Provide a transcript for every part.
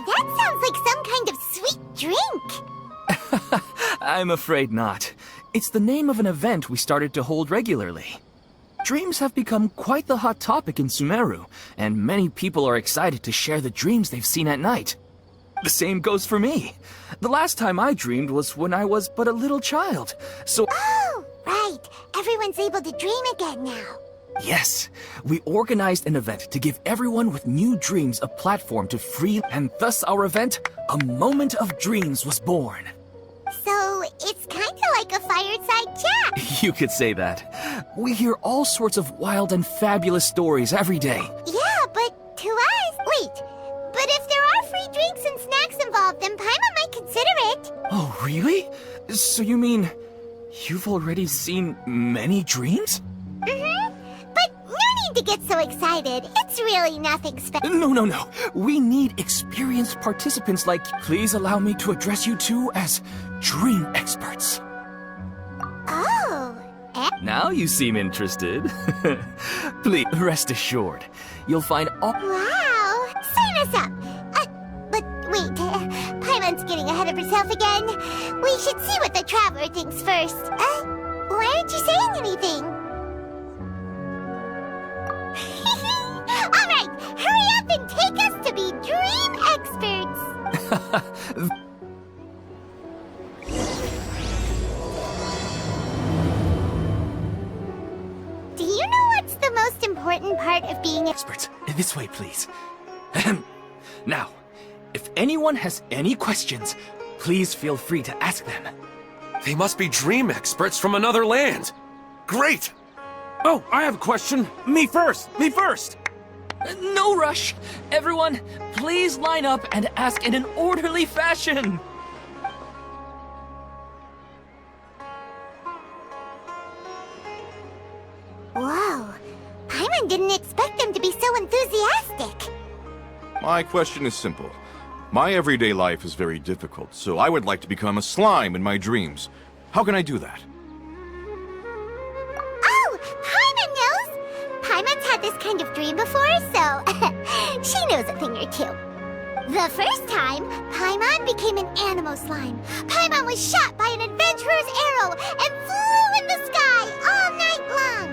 that sounds like some kind of sweet drink. I'm afraid not. It's the name of an event we started to hold regularly. Dreams have become quite the hot topic in Sumeru, and many people are excited to share the dreams they've seen at night. The same goes for me. The last time I dreamed was when I was but a little child, so... Oh, right. Everyone's able to dream again now. Yes, we organized an event to give everyone with new dreams a platform to free, and thus our event, A Moment of Dreams, was born. So, it's kind of like a fireside chat. You could say that. We hear all sorts of wild and fabulous stories every day. Yeah, but to us... Wait, but if there are free drinks and snacks involved, then Paimon might consider it. Oh, really? So you mean you've already seen many dreams? Mm-hmm. But no need to get so excited. It's really nothing special. No. We need experienced participants like... Please allow me to address you two as dream experts. Oh, Now you seem interested. Please, rest assured. You'll find all... wow. Sign us up. But wait, Paimon's getting ahead of herself again. We should see what the traveler thinks first. Why aren't you saying anything? All right, hurry up and take us to be dream experts. Do you know what's the most important part of being Experts, this way, please. Ahem. Now, if anyone has any questions, please feel free to ask them. They must be dream experts from another land. Great! Oh, I have a question. Me first! Me first! No rush. Everyone, please line up and ask in an orderly fashion. Whoa, Paimon didn't expect them to be so enthusiastic. My question is simple. My everyday life is very difficult, so I would like to become a slime in my dreams. How can I do that? Oh, Paimon knows! Paimon's had this kind of dream before, so she knows a thing or two. The first time, Paimon became an animal slime. Paimon was shot by an adventurer's arrow and flew in the sky all night long.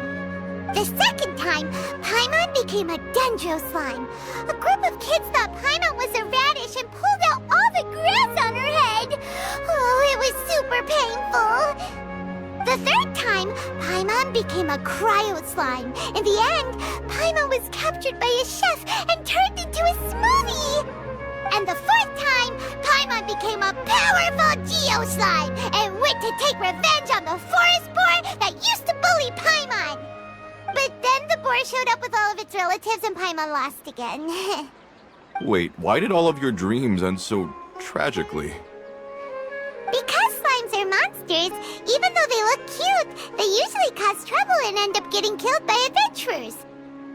The second time, Paimon became a dendro slime. A group of kids thought Paimon was a radish and pulled out all the grass on her head. Oh, it was super painful. The third time, Paimon became a cryo slime. In the end, Paimon was captured by a chef and turned into a smoothie. And the fourth time, Paimon became a powerful Geo slime and went to take revenge on the forest boar that used to bully Paimon. But then the boar showed up with all of its relatives and Paimon lost again. Wait, why did all of your dreams end so tragically? Because slimes are monsters, even though they look cute, they usually cause trouble and end up getting killed by adventurers.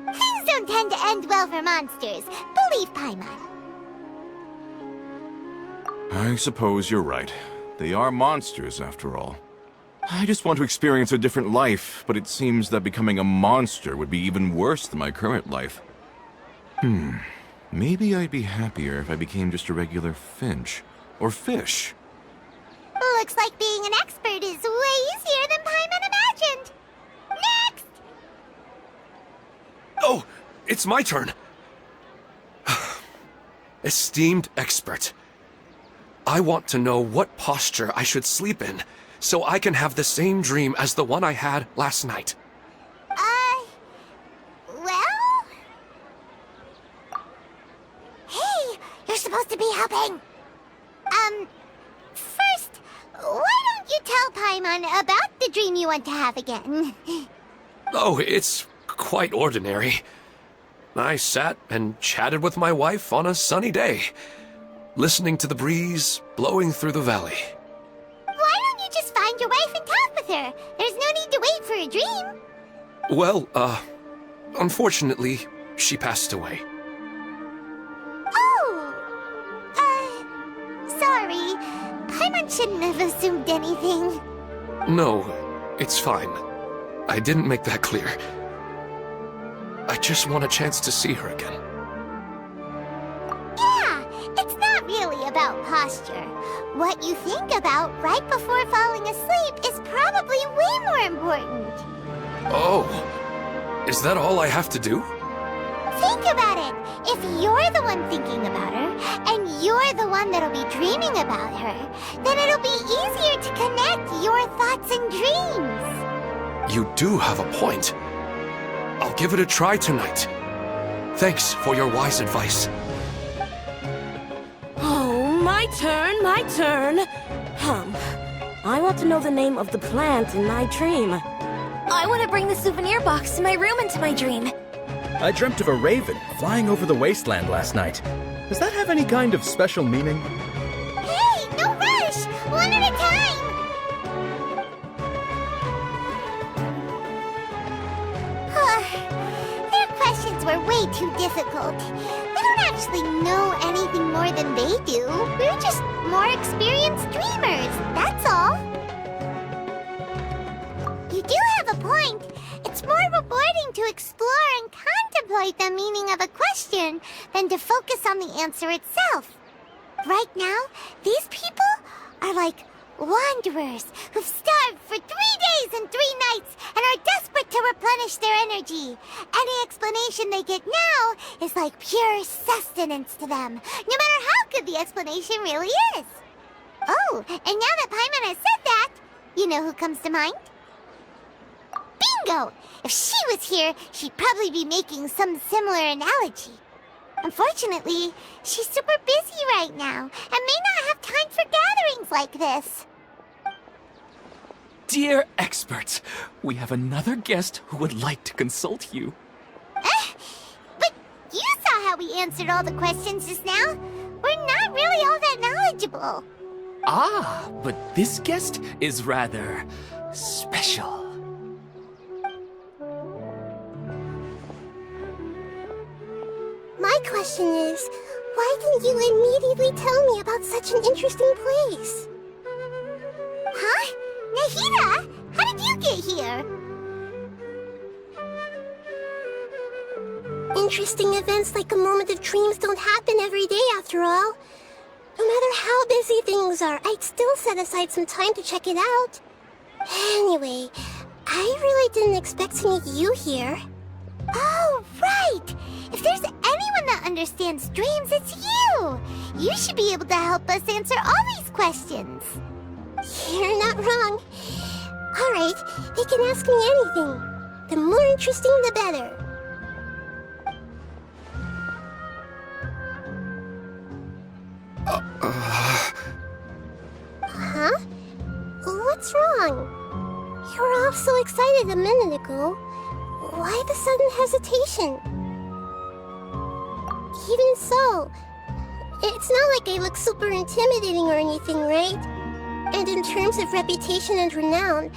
Things don't tend to end well for monsters. Believe Paimon. I suppose you're right. They are monsters, after all. I just want to experience a different life, but it seems that becoming a monster would be even worse than my current life. Maybe I'd be happier if I became just a regular finch. Or fish. Looks like being an expert is way easier than Paimon imagined. Next! Oh, it's my turn. Esteemed expert, I want to know what posture I should sleep in so I can have the same dream as the one I had last night. Well? Hey, you're supposed to be helping. First, why don't you tell Paimon about the dream you want to have again? Oh, it's quite ordinary. I sat and chatted with my wife on a sunny day, listening to the breeze blowing through the valley. Why don't you just find your wife and talk with her? There's no need to wait for a dream. Well, unfortunately, she passed away. Oh, sorry. Paimon shouldn't have assumed anything. No, it's fine. I didn't make that clear. I just want a chance to see her again. Yeah, it's not posture. What you think about right before falling asleep is probably way more important. Oh, is that all I have to do? Think about it. If you're the one thinking about her, and you're the one that'll be dreaming about her, then it'll be easier to connect your thoughts and dreams. You do have a point. I'll give it a try tonight. Thanks for your wise advice. Oh, my turn, my turn. I want to know the name of the plant in my dream. I want to bring the souvenir box to my room into my dream. I dreamt of a raven flying over the wasteland last night. Does that have any kind of special meaning? Hey, no rush! One at a time! Their questions were way too difficult. We don't actually know anything more than they do. We're just more experienced dreamers, that's all. You do have a point. It's more rewarding to explore and contemplate the meaning of a question than to focus on the answer itself. Right now, these people are like wanderers who've starved for 3 days and 3 nights and are desperate to replenish their energy. Any explanation they get now is like pure sustenance to them, no matter how good the explanation really is. Oh, and now that Paimon has said that, you know who comes to mind? Bingo! If she was here, she'd probably be making some similar analogy. Unfortunately, she's super busy right now and may not have time for gatherings like this. Dear experts, we have another guest who would like to consult you. But you saw how we answered all the questions just now. We're not really all that knowledgeable. Ah, but this guest is rather special. My question is, why didn't you immediately tell me about such an interesting place? Huh? Nahida, how did you get here? Interesting events like a moment of dreams don't happen every day after all. No matter how busy things are, I'd still set aside some time to check it out. Anyway, I really didn't expect to meet you here. Oh, right! If there's anyone that understands dreams, it's you! You should be able to help us answer all these questions. You're not wrong. Alright, they can ask me anything. The more interesting, the better. Huh? What's wrong? You were all so excited a minute ago. Why the sudden hesitation? Even so, it's not like I look super intimidating or anything, right? And in terms of reputation and renown,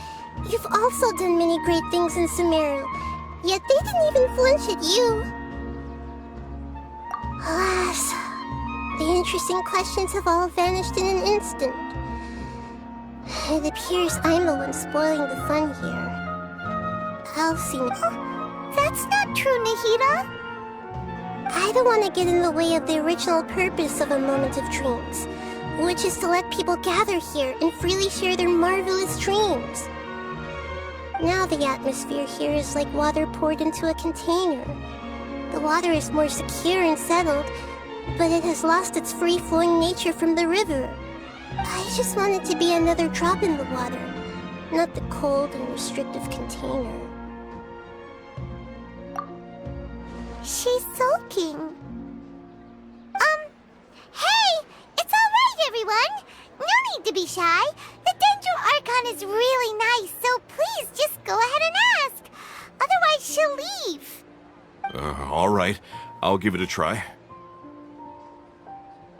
you've also done many great things in Sumeru, yet they didn't even flinch at you. Alas, the interesting questions have all vanished in an instant. It appears I'm the one spoiling the fun here. I'll see now. That's not true, Nahida. I don't want to get in the way of the original purpose of a moment of dreams, which is to let people gather here and freely share their marvelous dreams. Now the atmosphere here is like water poured into a container. The water is more secure and settled, but it has lost its free-flowing nature from the river. I just want it to be another drop in the water, not the cold and restrictive container. She's sulking. Hey! It's alright, everyone! No need to be shy. The Dendro Archon is really nice, so please just go ahead and ask. Otherwise, she'll leave. All right. I'll give it a try.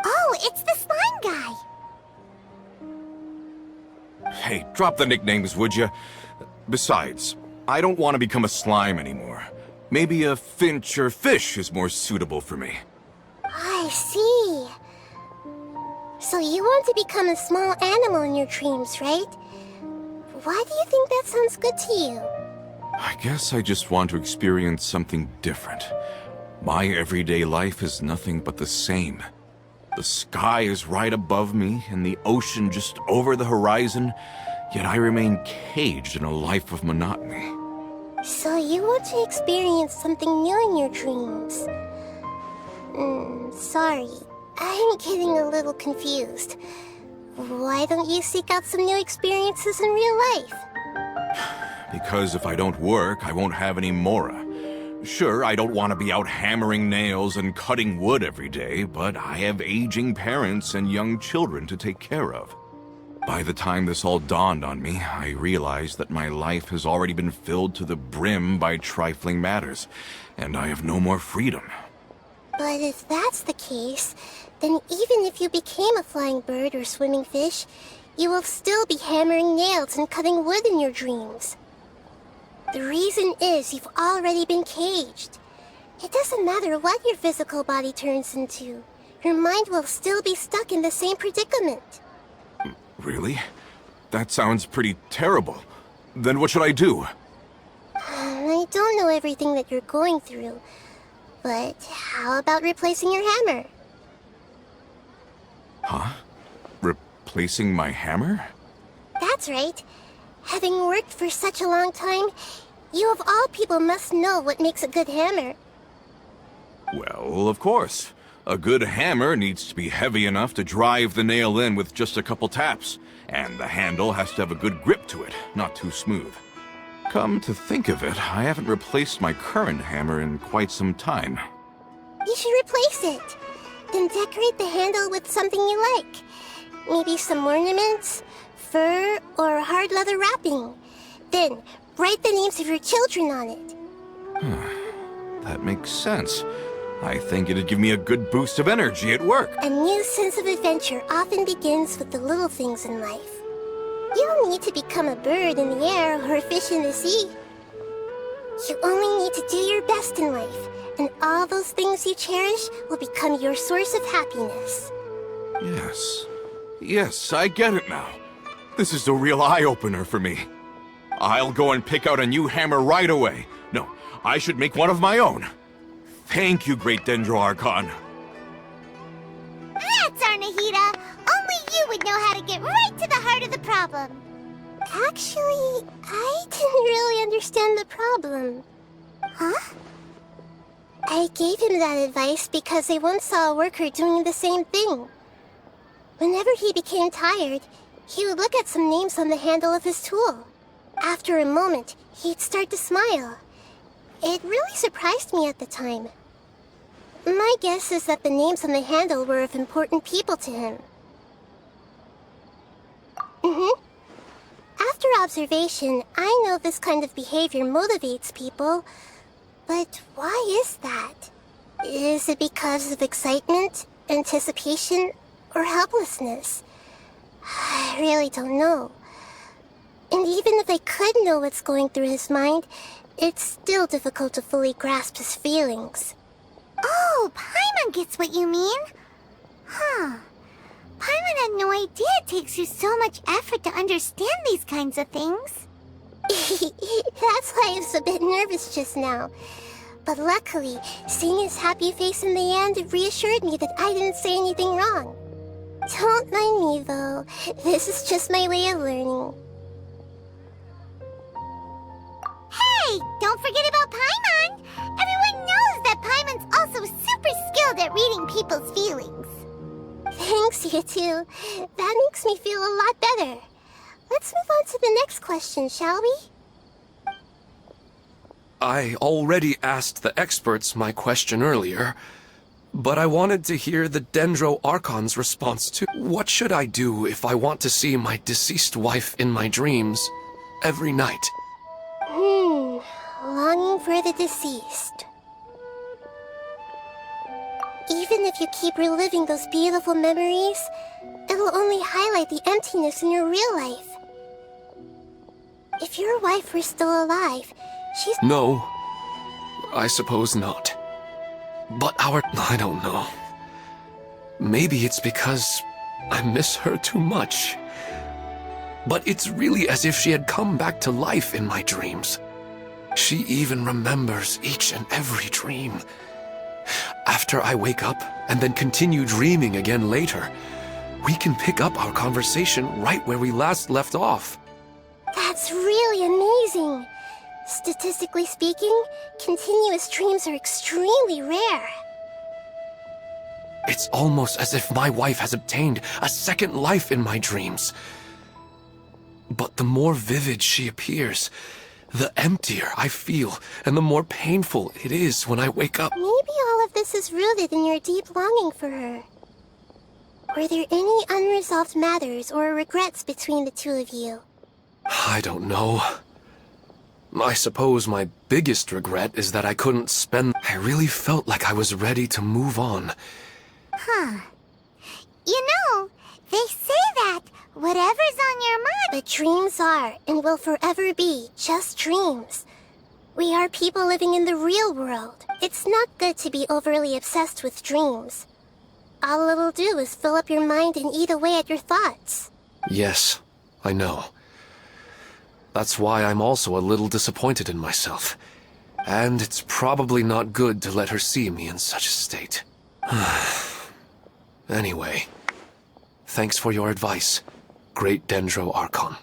Oh, it's the slime guy. Hey, drop the nicknames, would you? Besides, I don't want to become a slime anymore. Maybe a finch or fish is more suitable for me. I see. So you want to become a small animal in your dreams, right? Why do you think that sounds good to you? I guess I just want to experience something different. My everyday life is nothing but the same. The sky is right above me, and the ocean just over the horizon, yet I remain caged in a life of monotony. So you want to experience something new in your dreams? Sorry. I'm getting a little confused. Why don't you seek out some new experiences in real life? Because if I don't work, I won't have any Mora. Sure, I don't want to be out hammering nails and cutting wood every day, but I have aging parents and young children to take care of. By the time this all dawned on me, I realized that my life has already been filled to the brim by trifling matters, and I have no more freedom. But if that's the case, then even if you became a flying bird or swimming fish, you will still be hammering nails and cutting wood in your dreams. The reason is you've already been caged. It doesn't matter what your physical body turns into. Your mind will still be stuck in the same predicament. Really? That sounds pretty terrible. Then what should I do? I don't know everything that you're going through, but how about replacing your hammer? Huh? Replacing my hammer? That's right. Having worked for such a long time, you of all people must know what makes a good hammer. Well, of course. A good hammer needs to be heavy enough to drive the nail in with just a couple taps, and the handle has to have a good grip to it, not too smooth. Come to think of it, I haven't replaced my current hammer in quite some time. You should replace it. Then decorate the handle with something you like. Maybe some ornaments, fur, or hard leather wrapping. Then, write the names of your children on it. That makes sense. I think it'd give me a good boost of energy at work. A new sense of adventure often begins with the little things in life. You don't need to become a bird in the air or a fish in the sea. You only need to do your best in life, and all those things you cherish will become your source of happiness. Yes, I get it now. This is a real eye-opener for me. I'll go and pick out a new hammer right away. No, I should make one of my own. Thank you, Great Dendro Archon. That's our Nahida. Only you would know how to get right to the heart of the problem. Actually, I didn't really understand the problem. Huh? I gave him that advice because I once saw a worker doing the same thing. Whenever he became tired, he would look at some names on the handle of his tool. After a moment, he'd start to smile. It really surprised me at the time. My guess is that the names on the handle were of important people to him. After observation, I know this kind of behavior motivates people. But why is that? Is it because of excitement, anticipation, or helplessness? I really don't know. And even if I could know what's going through his mind, it's still difficult to fully grasp his feelings. Oh, Paimon gets what you mean. Huh. Paimon had no idea it takes you so much effort to understand these kinds of things. That's why I was a bit nervous just now. But luckily, seeing his happy face in the end reassured me that I didn't say anything wrong. Don't mind me, though. This is just my way of learning. Hey, don't forget about Paimon! Everyone knows that Paimon's also super skilled at reading people's feelings. Thanks, you two. That makes me feel a lot better. Let's move on to the next question, shall we? I already asked the experts my question earlier, but I wanted to hear the Dendro Archon's response to what should I do if I want to see my deceased wife in my dreams every night? Longing for the deceased. Even if you keep reliving those beautiful memories, it will only highlight the emptiness in your real life. If your wife were still alive, she's... No, I suppose not. But I don't know. Maybe it's because I miss her too much. But it's really as if she had come back to life in my dreams. She even remembers each and every dream. after I wake up and then continue dreaming again later, we can pick up our conversation right where we last left off. That's really amazing. Statistically speaking, continuous dreams are extremely rare. It's almost as if my wife has obtained a second life in my dreams. But the more vivid she appears, the emptier I feel, and the more painful it is when I wake up. Maybe all of this is rooted in your deep longing for her. Were there any unresolved matters or regrets between the two of you? I don't know. I suppose my biggest regret is that I couldn't spend... I really felt like I was ready to move on. Huh. You know, they say that whatever's on your mind... But dreams are, and will forever be, just dreams. We are people living in the real world. It's not good to be overly obsessed with dreams. All it'll do is fill up your mind and eat away at your thoughts. Yes, I know. That's why I'm also a little disappointed in myself. And it's probably not good to let her see me in such a state. Anyway, thanks for your advice, Great Dendro Archon.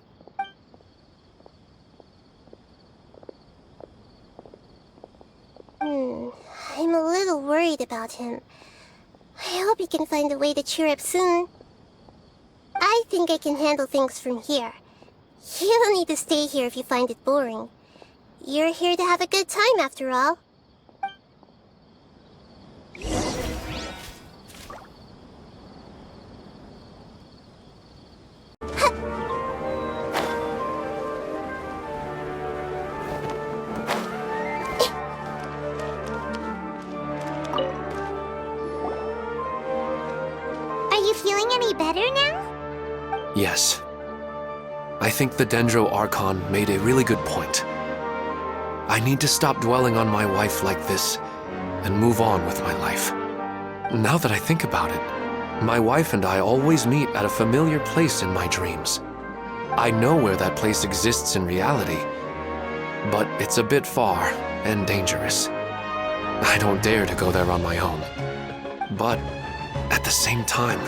I'm a little worried about him. I hope he can find a way to cheer up soon. I think I can handle things from here. You don't need to stay here if you find it boring. You're here to have a good time, after all. Are you feeling any better now? Yes. I think the Dendro Archon made a really good point. I need to stop dwelling on my wife like this and move on with my life. Now that I think about it, my wife and I always meet at a familiar place in my dreams. I know where that place exists in reality, but it's a bit far and dangerous. I don't dare to go there on my own. But at the same time,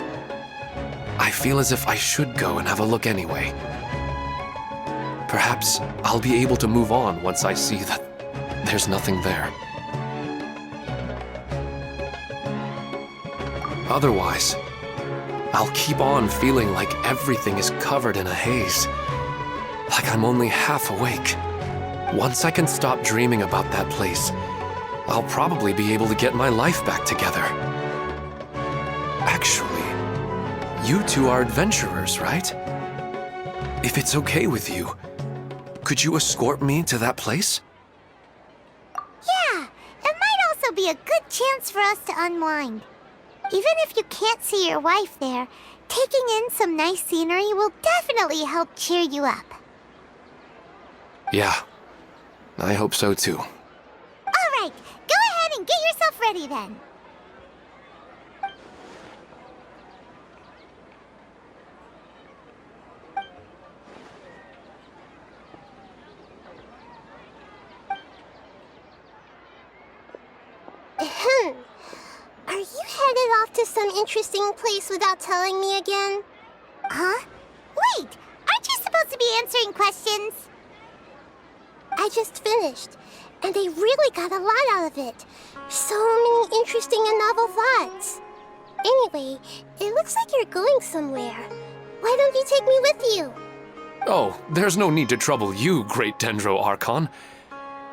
I feel as if I should go and have a look anyway. Perhaps I'll be able to move on once I see that there's nothing there. Otherwise, I'll keep on feeling like everything is covered in a haze. Like I'm only half awake. Once I can stop dreaming about that place, I'll probably be able to get my life back together. Actually, you two are adventurers, right? If it's okay with you, could you escort me to that place? Yeah, it might also be a good chance for us to unwind. Even if you can't see your wife there, taking in some nice scenery will definitely help cheer you up. Yeah, I hope so too. All right, go ahead and get yourself ready then. Are you headed off to some interesting place without telling me again? Huh? Wait, aren't you supposed to be answering questions? I just finished, and I really got a lot out of it. So many interesting and novel thoughts. Anyway, it looks like you're going somewhere. Why don't you take me with you? Oh, there's no need to trouble you, Great Dendro Archon.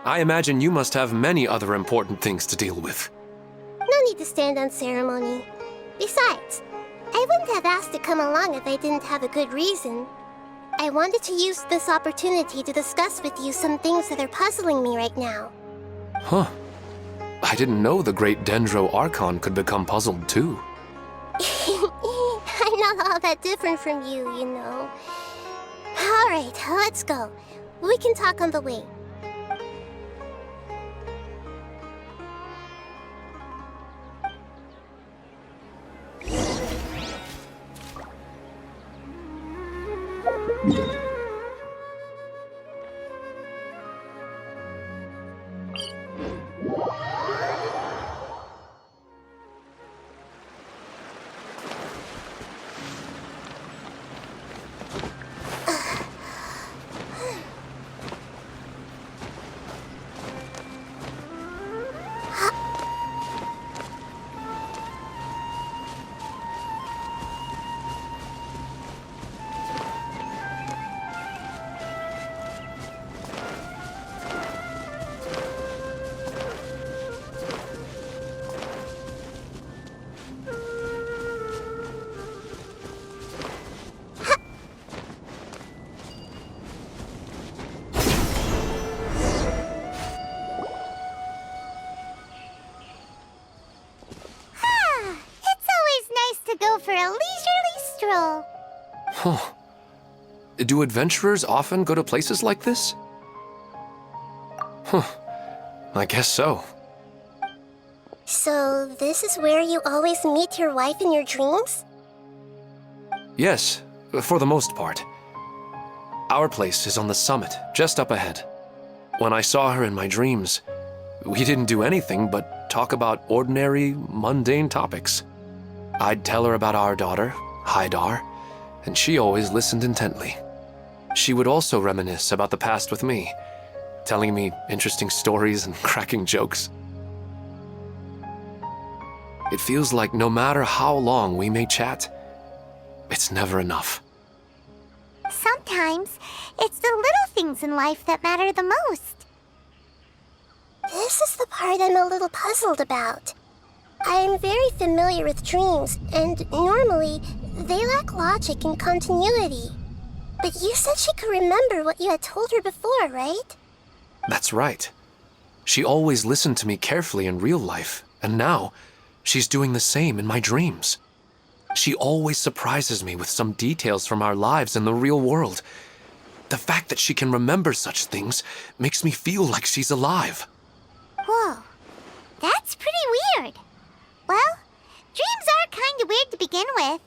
I imagine you must have many other important things to deal with. No need to stand on ceremony. Besides, I wouldn't have asked to come along if I didn't have a good reason. I wanted to use this opportunity to discuss with you some things that are puzzling me right now. Huh. I didn't know the Great Dendro Archon could become puzzled too. I'm not all that different from you, you know. Alright, let's go. We can talk on the way. general. Huh. Do adventurers often go to places like this? Huh. I guess so. So, this is where you always meet your wife in your dreams? Yes, for the most part. Our place is on the summit, just up ahead. When I saw her in my dreams, we didn't do anything but talk about ordinary, mundane topics. I'd tell her about our daughter, Haidar, and she always listened intently. She would also reminisce about the past with me, telling me interesting stories and cracking jokes. It feels like no matter how long we may chat, it's never enough. Sometimes, it's the little things in life that matter the most. This is the part I'm a little puzzled about. I am very familiar with dreams, and normally, they lack logic and continuity. But you said she could remember what you had told her before, right? That's right. She always listened to me carefully in real life, and now, she's doing the same in my dreams. She always surprises me with some details from our lives in the real world. The fact that she can remember such things makes me feel like she's alive. Whoa, that's pretty weird. Well, dreams are kind of weird to begin with.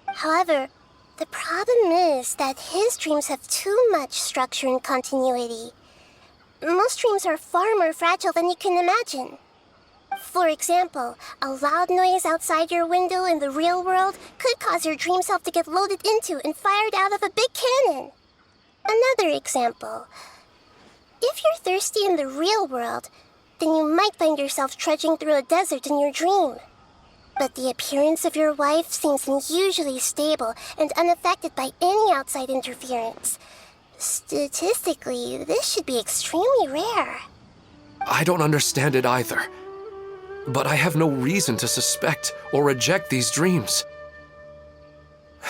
However, the problem is that his dreams have too much structure and continuity. Most dreams are far more fragile than you can imagine. For example, a loud noise outside your window in the real world could cause your dream self to get loaded into and fired out of a big cannon. Another example. If you're thirsty in the real world, then you might find yourself trudging through a desert in your dream. But the appearance of your wife seems unusually stable and unaffected by any outside interference. Statistically, this should be extremely rare. I don't understand it either. But I have no reason to suspect or reject these dreams.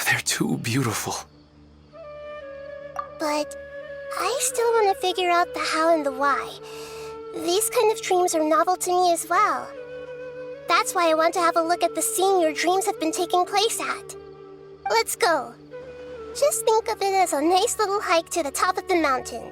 They're too beautiful. But I still want to figure out the how and the why. These kind of dreams are novel to me as well. That's why I want to have a look at the scene your dreams have been taking place at. Let's go. Just think of it as a nice little hike to the top of the mountain.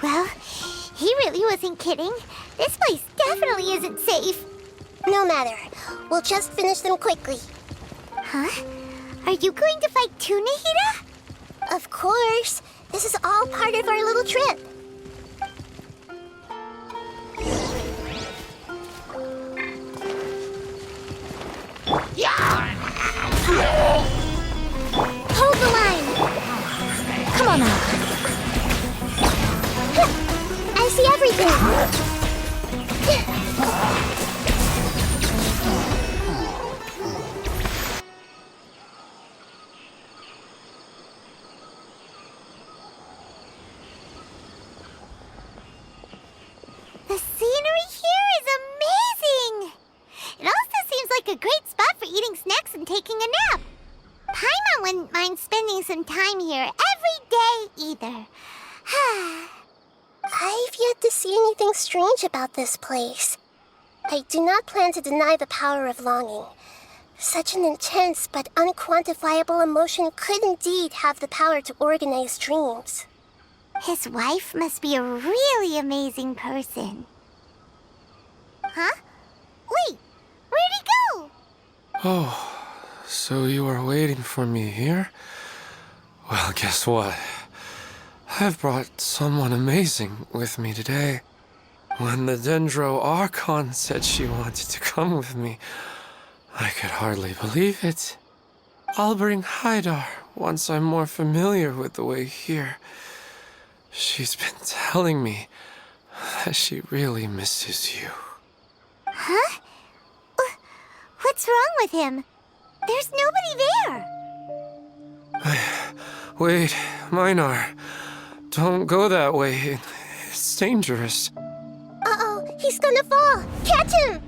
Well, he really wasn't kidding. This place definitely isn't safe. No matter. We'll just finish them quickly. Huh? Are you going to fight too, Nahida? Of course. This is all part of our little trip. Hold the line! Come on now. I see everything. The scenery here is amazing! It also seems like a great spot for eating snacks and taking a nap. Paimon wouldn't mind spending some time here every day either. I've yet to see anything strange about this place. I do not plan to deny the power of longing. Such an intense but unquantifiable emotion could indeed have the power to organize dreams. His wife must be a really amazing person. Huh? Wait, where'd he go? Oh, so you are waiting for me here? Well, guess what? I've brought someone amazing with me today. When the Dendro Archon said she wanted to come with me, I could hardly believe it. I'll bring Haidar once I'm more familiar with the way here. She's been telling me that she really misses you. Huh? What's wrong with him? There's nobody there. Wait, Minar. Don't go that way. It's dangerous. Uh-oh, he's gonna fall! Catch him!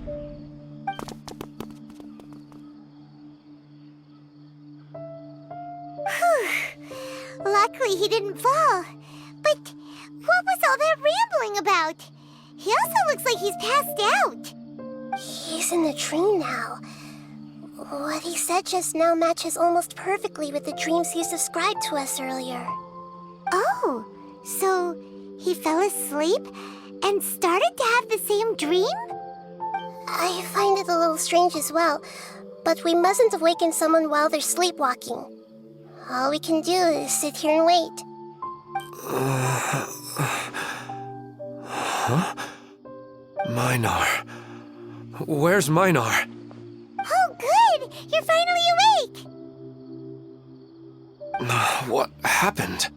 Luckily he didn't fall. But what was all that rambling about? He also looks like he's passed out. He's in a dream now. What he said just now matches almost perfectly with the dreams he's described to us earlier. Oh, so he fell asleep and started to have the same dream? I find it a little strange as well, but we mustn't awaken someone while they're sleepwalking. All we can do is sit here and wait. Huh? Minar. Where's Minar? Oh, good! You're finally awake! What happened?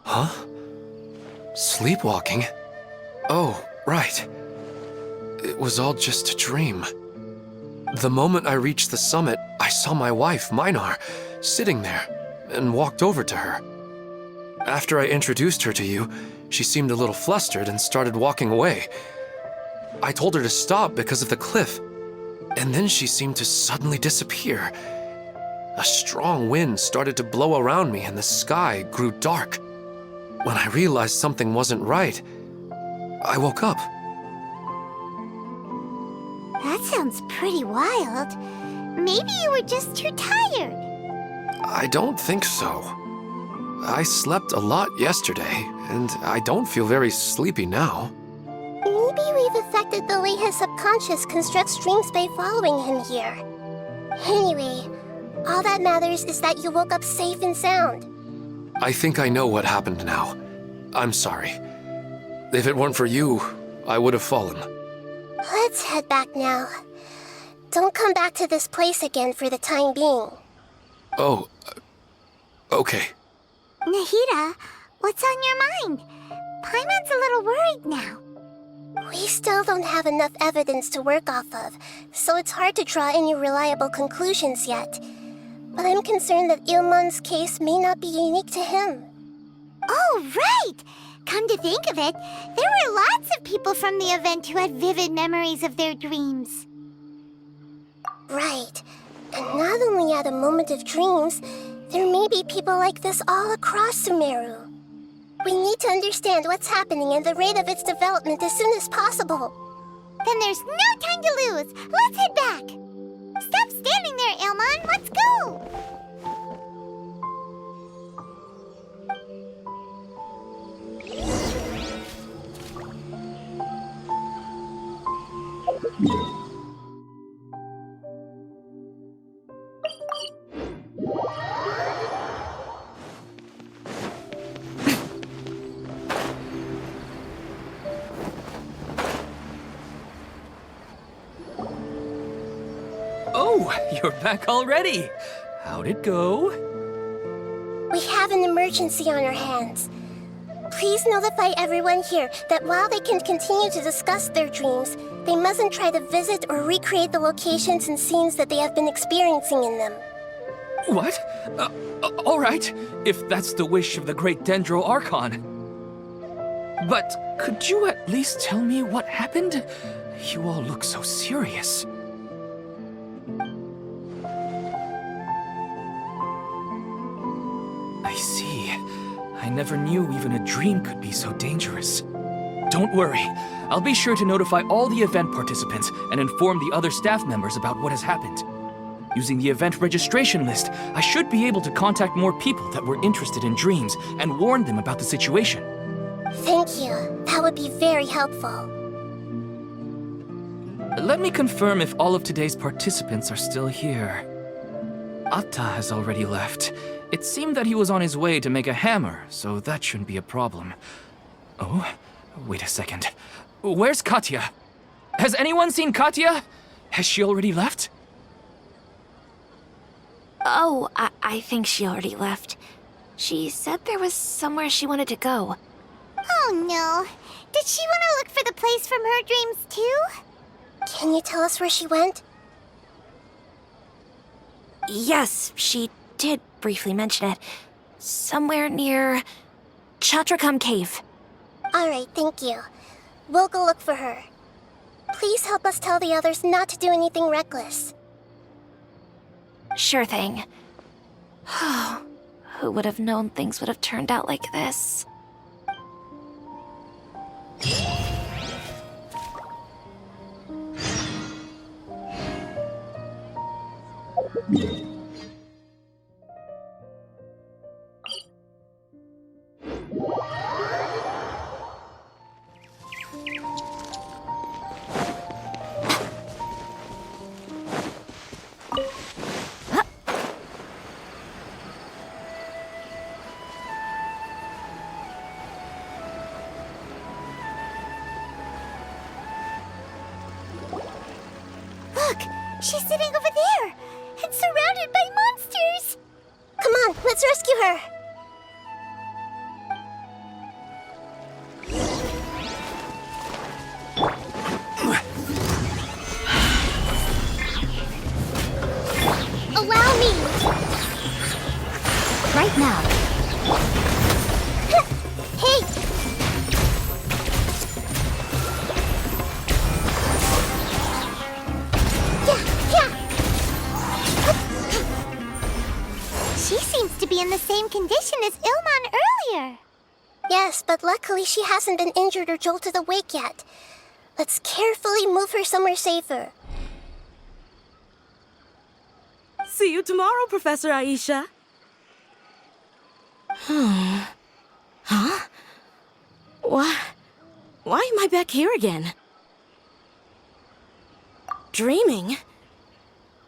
Huh? Sleepwalking? Oh, right. It was all just a dream. The moment I reached the summit, I saw my wife, Minar, sitting there, and walked over to her. After I introduced her to you, she seemed a little flustered and started walking away. I told her to stop because of the cliff, and then she seemed to suddenly disappear. A strong wind started to blow around me and the sky grew dark. When I realized something wasn't right, I woke up. That sounds pretty wild. Maybe you were just too tired. I don't think so. I slept a lot yesterday, and I don't feel very sleepy now. Maybe we've affected the way his subconscious constructs dreams by following him here. Anyway, all that matters is that you woke up safe and sound. I think I know what happened now. I'm sorry. If it weren't for you, I would have fallen. Let's head back now. Don't come back to this place again for the time being. Oh, okay. Nahida, what's on your mind? Paimon's a little worried now. We still don't have enough evidence to work off of, so it's hard to draw any reliable conclusions yet. But I'm concerned that Ilmon's case may not be unique to him. Oh, right! Come to think of it, there were lots of people from the event who had vivid memories of their dreams. Right. And not only at a moment of dreams, there may be people like this all across Sumeru. We need to understand what's happening and the rate of its development as soon as possible. Then there's no time to lose. Let's head back. Stop standing there, Ilmon. Let's go. Oh, you're back already. How'd it go? We have an emergency on our hands. Please notify everyone here that while they can continue to discuss their dreams, they mustn't try to visit or recreate the locations and scenes that they have been experiencing in them. What? All right, if that's the wish of the great Dendro Archon. But could you at least tell me what happened? You all look so serious. I see. I never knew even a dream could be so dangerous. Don't worry. I'll be sure to notify all the event participants and inform the other staff members about what has happened. Using the event registration list, I should be able to contact more people that were interested in dreams and warn them about the situation. Thank you. That would be very helpful. Let me confirm if all of today's participants are still here. Atta has already left. It seemed that he was on his way to make a hammer, so that shouldn't be a problem. Oh, wait a second. Where's Katya? Has anyone seen Katya? Has she already left? Oh, I think she already left. She said there was somewhere she wanted to go. Oh no. Did she want to look for the place from her dreams too? Can you tell us where she went? Yes, she did briefly mention it. Somewhere near Chatrakam Cave. Alright, thank you. We'll go look for her. Please help us tell the others not to do anything reckless. Sure thing. Who would have known things would have turned out like this? Look, she's sitting over there and surrounded by monsters. Come on, let's rescue her! Allow me. Right now. Hey! She seems to be in the same condition as Ilman earlier. Yes, but luckily she hasn't been injured or jolted awake yet. Let's carefully move her somewhere safer. See you tomorrow, Professor Aisha. Huh? Why am I back here again? Dreaming?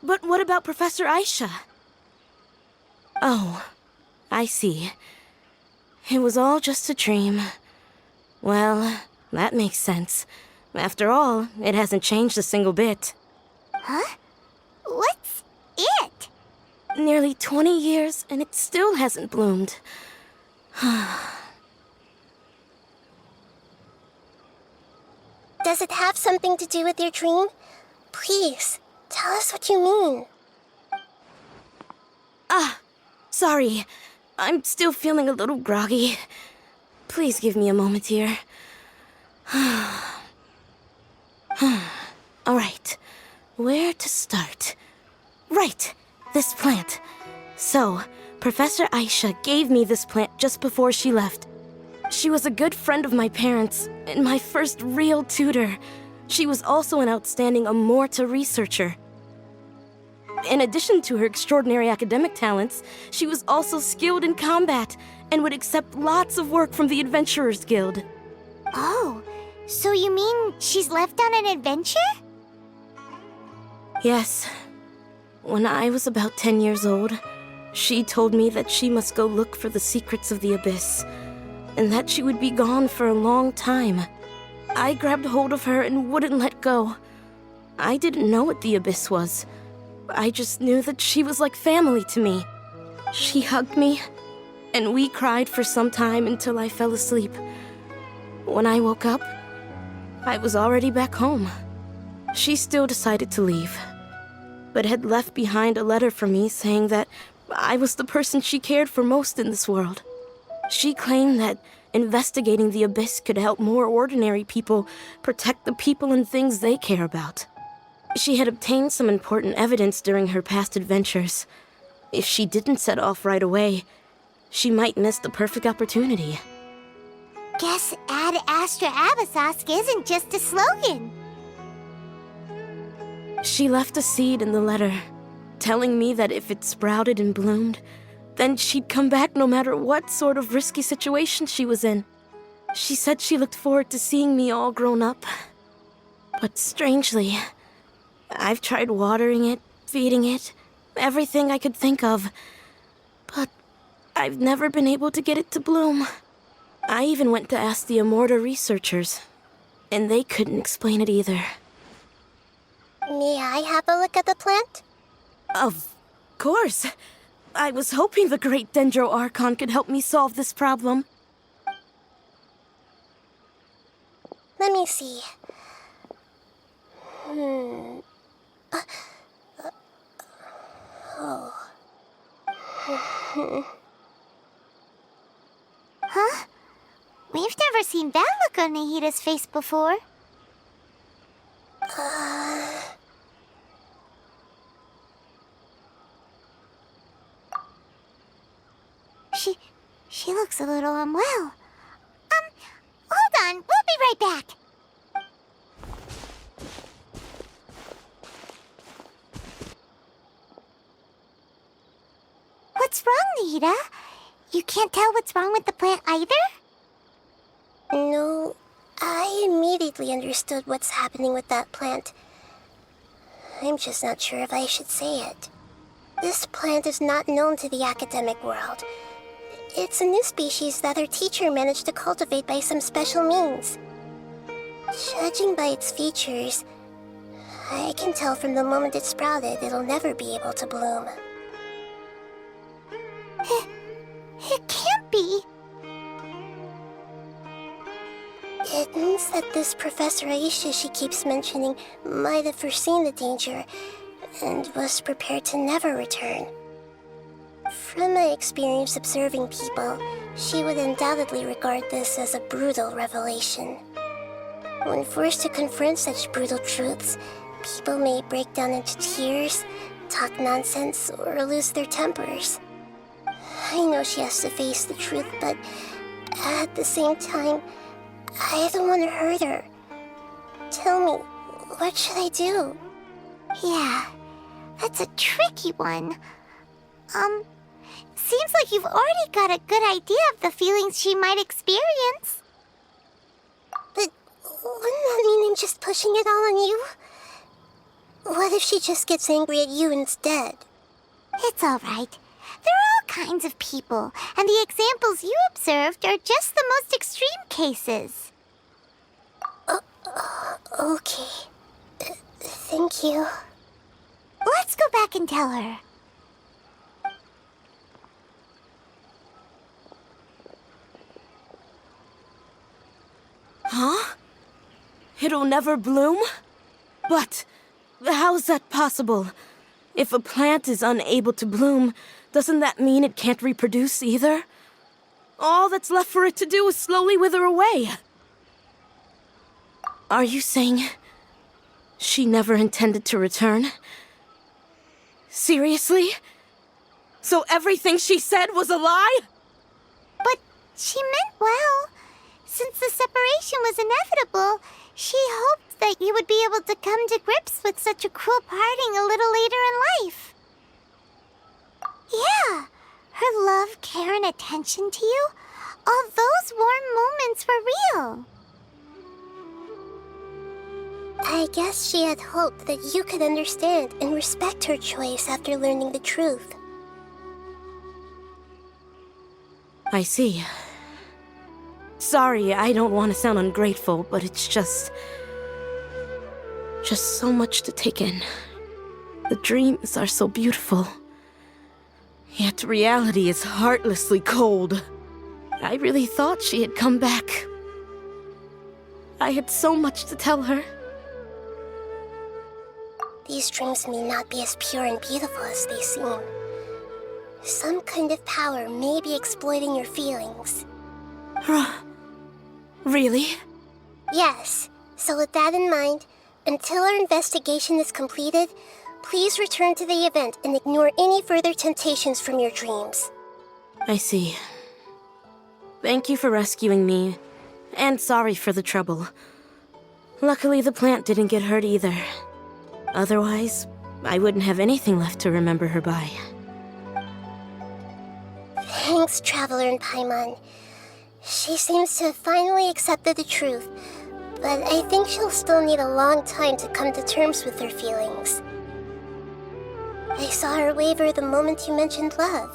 But what about Professor Aisha? Oh, I see. It was all just a dream. Well, that makes sense. After all, it hasn't changed a single bit. Huh? What's it? Nearly 20 years, and it still hasn't bloomed. Does it have something to do with your dream? Please, tell us what you mean. Sorry. I'm still feeling a little groggy. Please give me a moment here. Alright. Where to start? Right. This plant. So, Professor Aisha gave me this plant just before she left. She was a good friend of my parents, and my first real tutor. She was also an outstanding Amorta researcher. In addition to her extraordinary academic talents, she was also skilled in combat and would accept lots of work from the Adventurers Guild. Oh, so you mean she's left on an adventure? Yes. When I was about 10 years old, she told me that she must go look for the secrets of the Abyss, and that she would be gone for a long time. I grabbed hold of her and wouldn't let go. I didn't know what the Abyss was. I just knew that she was like family to me. She hugged me, and we cried for some time until I fell asleep. When I woke up, I was already back home. She still decided to leave, but had left behind a letter for me saying that I was the person she cared for most in this world. She claimed that investigating the Abyss could help more ordinary people protect the people and things they care about. She had obtained some important evidence during her past adventures. If she didn't set off right away, she might miss the perfect opportunity. Guess Ad Astra Abyssosque isn't just a slogan. She left a seed in the letter, telling me that if it sprouted and bloomed, then she'd come back no matter what sort of risky situation she was in. She said she looked forward to seeing me all grown up. But strangely, I've tried watering it, feeding it, everything I could think of. But I've never been able to get it to bloom. I even went to ask the Amorta researchers, and they couldn't explain it either. May I have a look at the plant? Of course. I was hoping the great Dendro Archon could help me solve this problem. Let me see. Huh? We've never seen that look on Nahida's face before. She looks a little unwell. Hold on, we'll be right back. What's wrong, Nahida? You can't tell what's wrong with the plant either? No, I immediately understood what's happening with that plant. I'm just not sure if I should say it. This plant is not known to the academic world. It's a new species that our teacher managed to cultivate by some special means. Judging by its features, I can tell from the moment it sprouted it'll never be able to bloom. It can't be. It means that this Professor Aisha she keeps mentioning might have foreseen the danger and was prepared to never return. From my experience observing people, she would undoubtedly regard this as a brutal revelation. When forced to confront such brutal truths, people may break down into tears, talk nonsense, or lose their tempers. I know she has to face the truth, but at the same time, I don't want to hurt her. Tell me, what should I do? Yeah, that's a tricky one. Seems like you've already got a good idea of the feelings she might experience. But wouldn't that mean I'm just pushing it all on you? What if she just gets angry at you instead? It's all right. There are all kinds of people, and the examples you observed are just the most extreme cases. Okay. Thank you. Let's go back and tell her. Huh? It'll never bloom? But how's that possible? If a plant is unable to bloom, doesn't that mean it can't reproduce either? All that's left for it to do is slowly wither away. Are you saying she never intended to return? Seriously? So everything she said was a lie? But she meant well. Since the separation was inevitable, she hoped that you would be able to come to grips with such a cruel parting a little later in life. Yeah, her love, care, and attention to you, all those warm moments were real. I guess she had hoped that you could understand and respect her choice after learning the truth. I see. Sorry, I don't want to sound ungrateful, but it's just so much to take in. The dreams are so beautiful. Yet reality is heartlessly cold. I really thought she had come back. I had so much to tell her. These dreams may not be as pure and beautiful as they seem. Some kind of power may be exploiting your feelings. Really? Yes. So with that in mind, until our investigation is completed, please return to the event and ignore any further temptations from your dreams. I see. Thank you for rescuing me, and sorry for the trouble. Luckily, the plant didn't get hurt either. Otherwise, I wouldn't have anything left to remember her by. Thanks, Traveler and Paimon. She seems to have finally accepted the truth, but I think she'll still need a long time to come to terms with her feelings. I saw her waver the moment you mentioned love.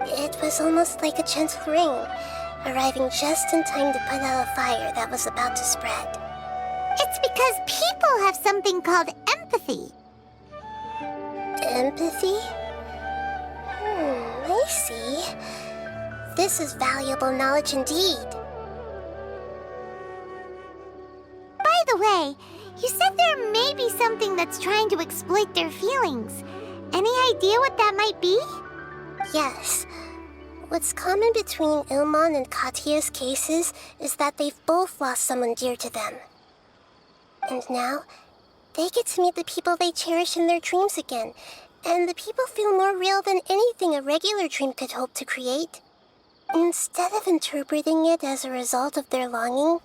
It was almost like a gentle rain, arriving just in time to put out a fire that was about to spread. Because people have something called empathy. Empathy? I see. This is valuable knowledge indeed. By the way, you said there may be something that's trying to exploit their feelings. Any idea what that might be? Yes. What's common between Ilmon and Katya's cases is that they've both lost someone dear to them. And now, they get to meet the people they cherish in their dreams again, and the people feel more real than anything a regular dream could hope to create. Instead of interpreting it as a result of their longing,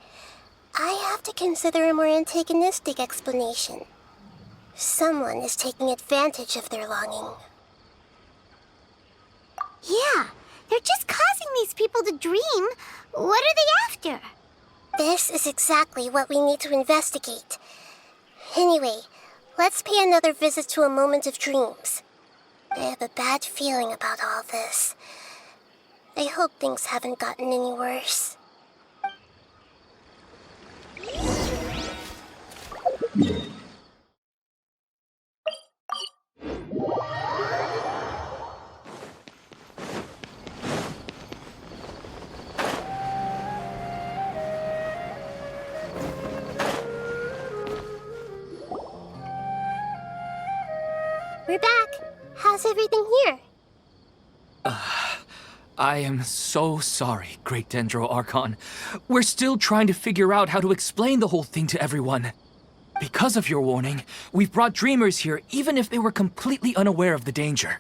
I have to consider a more antagonistic explanation. Someone is taking advantage of their longing. Yeah, they're just causing these people to dream. What are they after? This is exactly what we need to investigate. Anyway, let's pay another visit to a moment of dreams. I have a bad feeling about all this. I hope things haven't gotten any worse. We're back. How's everything here? I am so sorry, Great Dendro Archon. We're still trying to figure out how to explain the whole thing to everyone. Because of your warning, we've brought dreamers here even if they were completely unaware of the danger.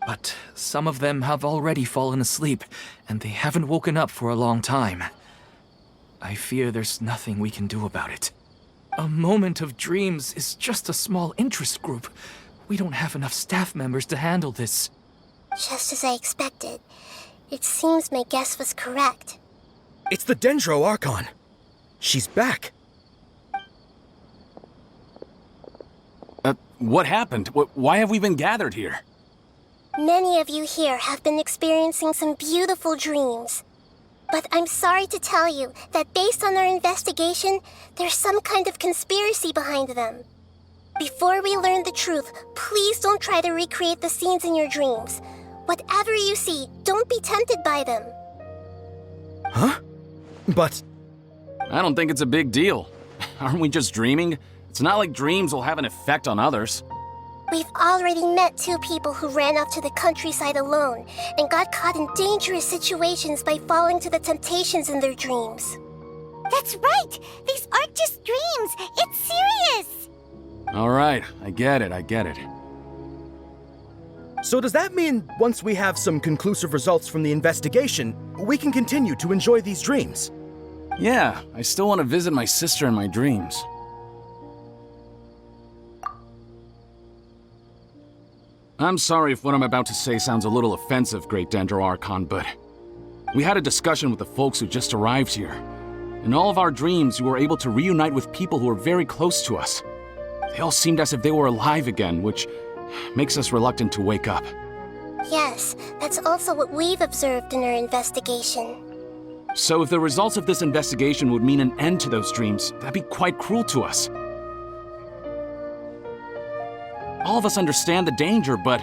But some of them have already fallen asleep, and they haven't woken up for a long time. I fear there's nothing we can do about it. A moment of dreams is just a small interest group. We don't have enough staff members to handle this. Just as I expected. It seems my guess was correct. It's the Dendro Archon. She's back. What happened? Why have we been gathered here? Many of you here have been experiencing some beautiful dreams. But I'm sorry to tell you that based on our investigation, there's some kind of conspiracy behind them. Before we learn the truth, please don't try to recreate the scenes in your dreams. Whatever you see, don't be tempted by them. Huh? But... I don't think it's a big deal. Aren't we just dreaming? It's not like dreams will have an effect on others. We've already met 2 people who ran off to the countryside alone and got caught in dangerous situations by falling to the temptations in their dreams. That's right! These aren't just dreams! It's serious! All right, I get it. so does that mean once we have some conclusive results from the investigation, we can continue to enjoy these dreams? Yeah, I still want to visit my sister in my dreams. I'm sorry if what I'm about to say sounds a little offensive, Great Dendro Archon, but we had a discussion with the folks who just arrived here. In all of our dreams, we were able to reunite with people who were very close to us. They all seemed as if they were alive again, which makes us reluctant to wake up. Yes, that's also what we've observed in our investigation. So if the results of this investigation would mean an end to those dreams, that'd be quite cruel to us. All of us understand the danger, but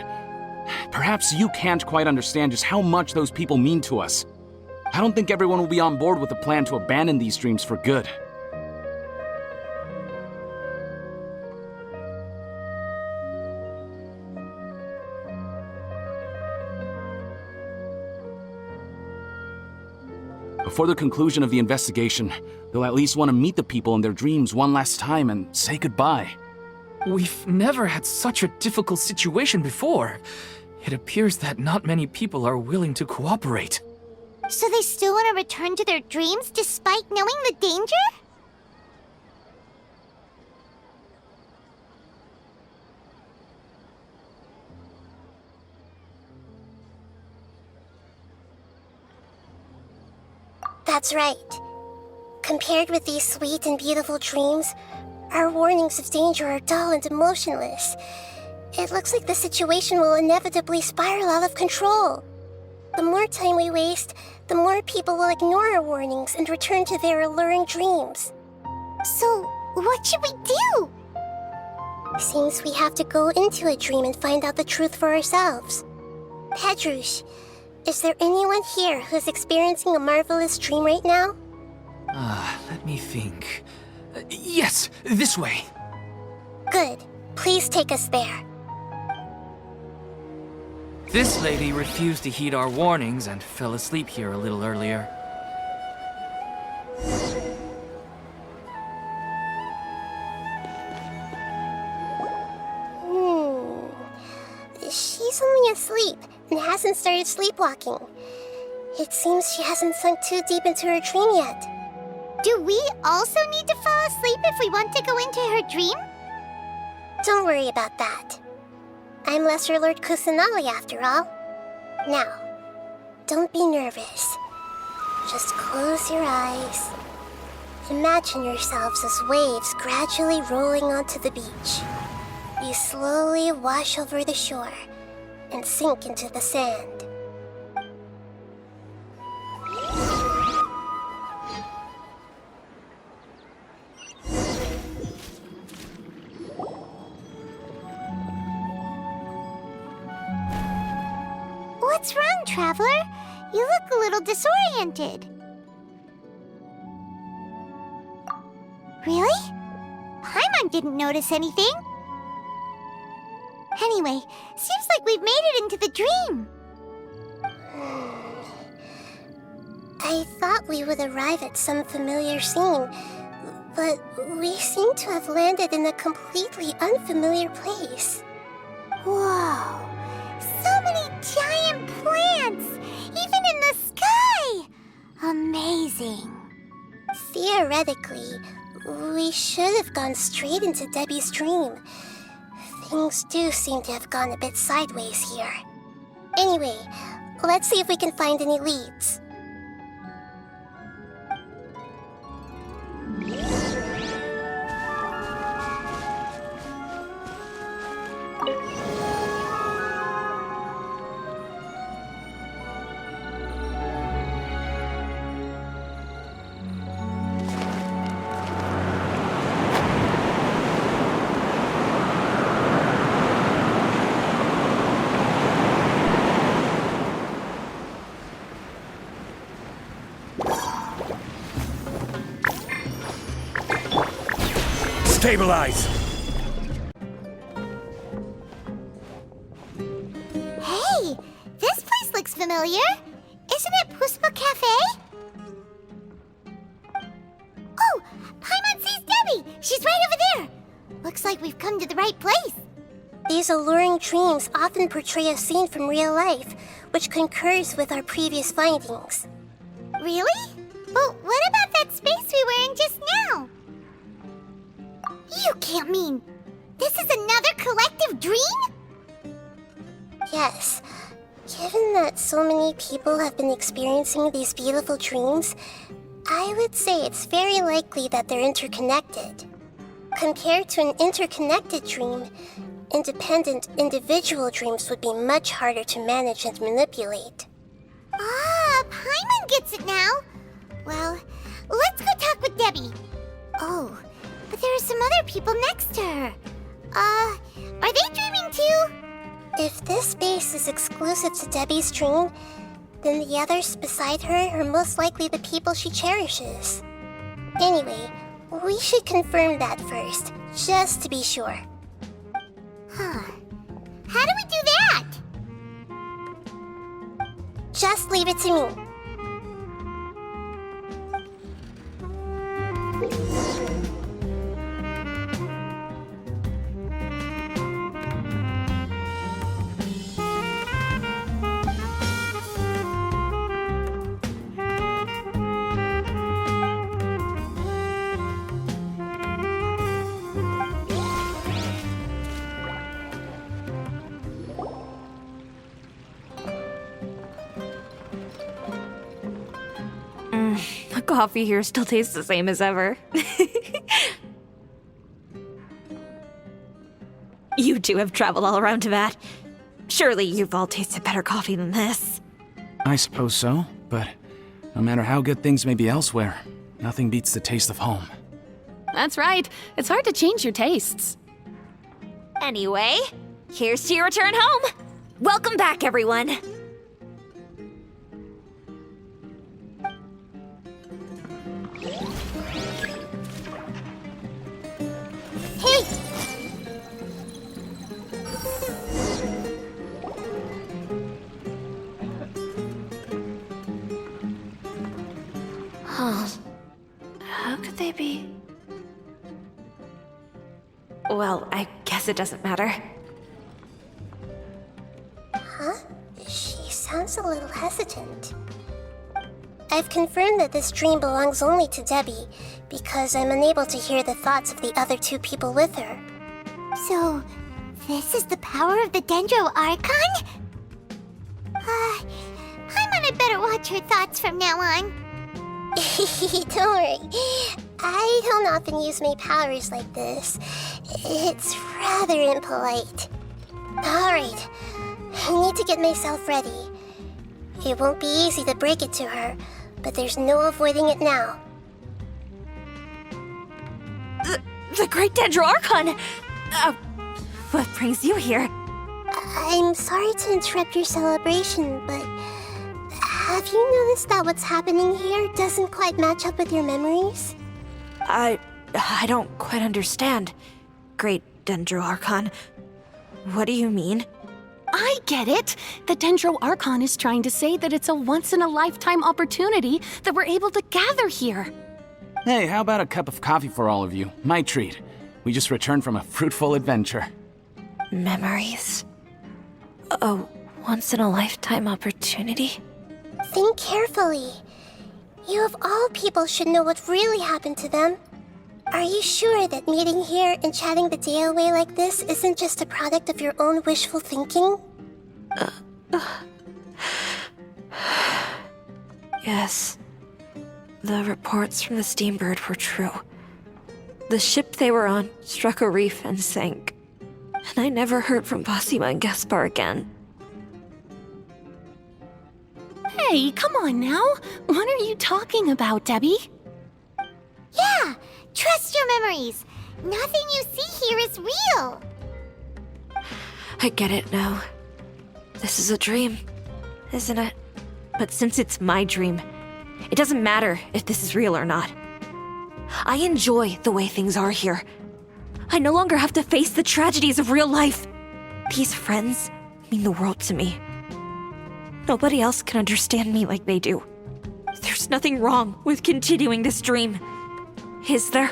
perhaps you can't quite understand just how much those people mean to us. I don't think everyone will be on board with the plan to abandon these dreams for good. Before the conclusion of the investigation, they'll at least want to meet the people in their dreams one last time and say goodbye. We've never had such a difficult situation before. It appears that not many people are willing to cooperate. So they still want to return to their dreams despite knowing the danger? That's right. Compared with these sweet and beautiful dreams, our warnings of danger are dull and emotionless. It looks like the situation will inevitably spiral out of control. The more time we waste, the more people will ignore our warnings and return to their alluring dreams. So, What should we do? Seems we have to go into a dream and find out the truth for ourselves. Pedrush, is there anyone here who's experiencing a marvelous dream right now? Let me think. Yes, this way. Good. Please take us there. This lady refused to heed our warnings and fell asleep here a little earlier. She's only asleep and hasn't started sleepwalking. It seems she hasn't sunk too deep into her dream yet. Do we also need to fall asleep if we want to go into her dream? Don't worry about that. I'm Lesser Lord Kusanali after all. Now, don't be nervous. Just close your eyes. Imagine yourselves as waves gradually rolling onto the beach. You slowly wash over the shore and sink into the sand. What's wrong, Traveler? You look a little disoriented. Really? Paimon didn't notice anything. Anyway, seems like we've made it into the dream. I thought we would arrive at some familiar scene, but we seem to have landed in a completely unfamiliar place. Whoa! So many giant plants! Even in the sky! Amazing. Theoretically, we should have gone straight into Debbie's dream. Things do seem to have gone a bit sideways here. Anyway, let's see if we can find any leads. Stabilize! Hey! This place looks familiar. Isn't it Puspa Cafe? Oh! Paimon sees Debbie! She's right over there! Looks like we've come to the right place. These alluring dreams often portray a scene from real life, which concurs with our previous findings. Really? But what about that space we were in just now? You can't mean... this is another collective dream? Yes. Given that so many people have been experiencing these beautiful dreams, I would say it's very likely that they're interconnected. Compared to an interconnected dream, independent individual dreams would be much harder to manage and manipulate. Ah, Paimon gets it now. Well, let's go talk with Debbie. Oh, but there are some other people next to her. Are they dreaming too? If this space is exclusive to Debbie's dream, then the others beside her are most likely the people she cherishes. Anyway, we should confirm that first, just to be sure. Huh. How do we do that? Just leave it to me. The coffee here still tastes the same as ever. You two have traveled all around Tibet. Surely you've all tasted better coffee than this. I suppose so, but no matter how good things may be elsewhere, nothing beats the taste of home. That's right. It's hard to change your tastes. Anyway, here's to your return home. Welcome back, everyone. Hey! Huh. How could they be? Well, I guess it doesn't matter. Huh? She sounds a little hesitant. I've confirmed that this dream belongs only to Debbie, because I'm unable to hear the thoughts of the other two people with her. So, this is the power of the Dendro Archon? Paimon had better watch her thoughts from now on. Don't worry. I don't often use my powers like this. It's rather impolite. Alright, I need to get myself ready. It won't be easy to break it to her, but there's no avoiding it now. The Great Dendro Archon! What brings you here? I'm sorry to interrupt your celebration, but have you noticed that what's happening here doesn't quite match up with your memories? I don't quite understand. Great Dendro Archon. What do you mean? I get it. The Dendro Archon is trying to say that it's a once-in-a-lifetime opportunity that we're able to gather here. Hey, how about a cup of coffee for all of you? My treat. We just returned from a fruitful adventure. Memories? A once-in-a-lifetime opportunity? Think carefully. You of all people should know what really happened to them. Are you sure that meeting here and chatting the day away like this isn't just a product of your own wishful thinking? Yes. The reports from the Steambird were true. The ship they were on struck a reef and sank. And I never heard from Basima and Gaspar again. Hey, come on now. What are you talking about, Debbie? Yeah, trust your memories. Nothing you see here is real. I get it now. This is a dream, isn't it? But since it's my dream, it doesn't matter if this is real or not. I enjoy the way things are here. I no longer have to face the tragedies of real life. These friends mean the world to me. Nobody else can understand me like they do. There's nothing wrong with continuing this dream. Is there?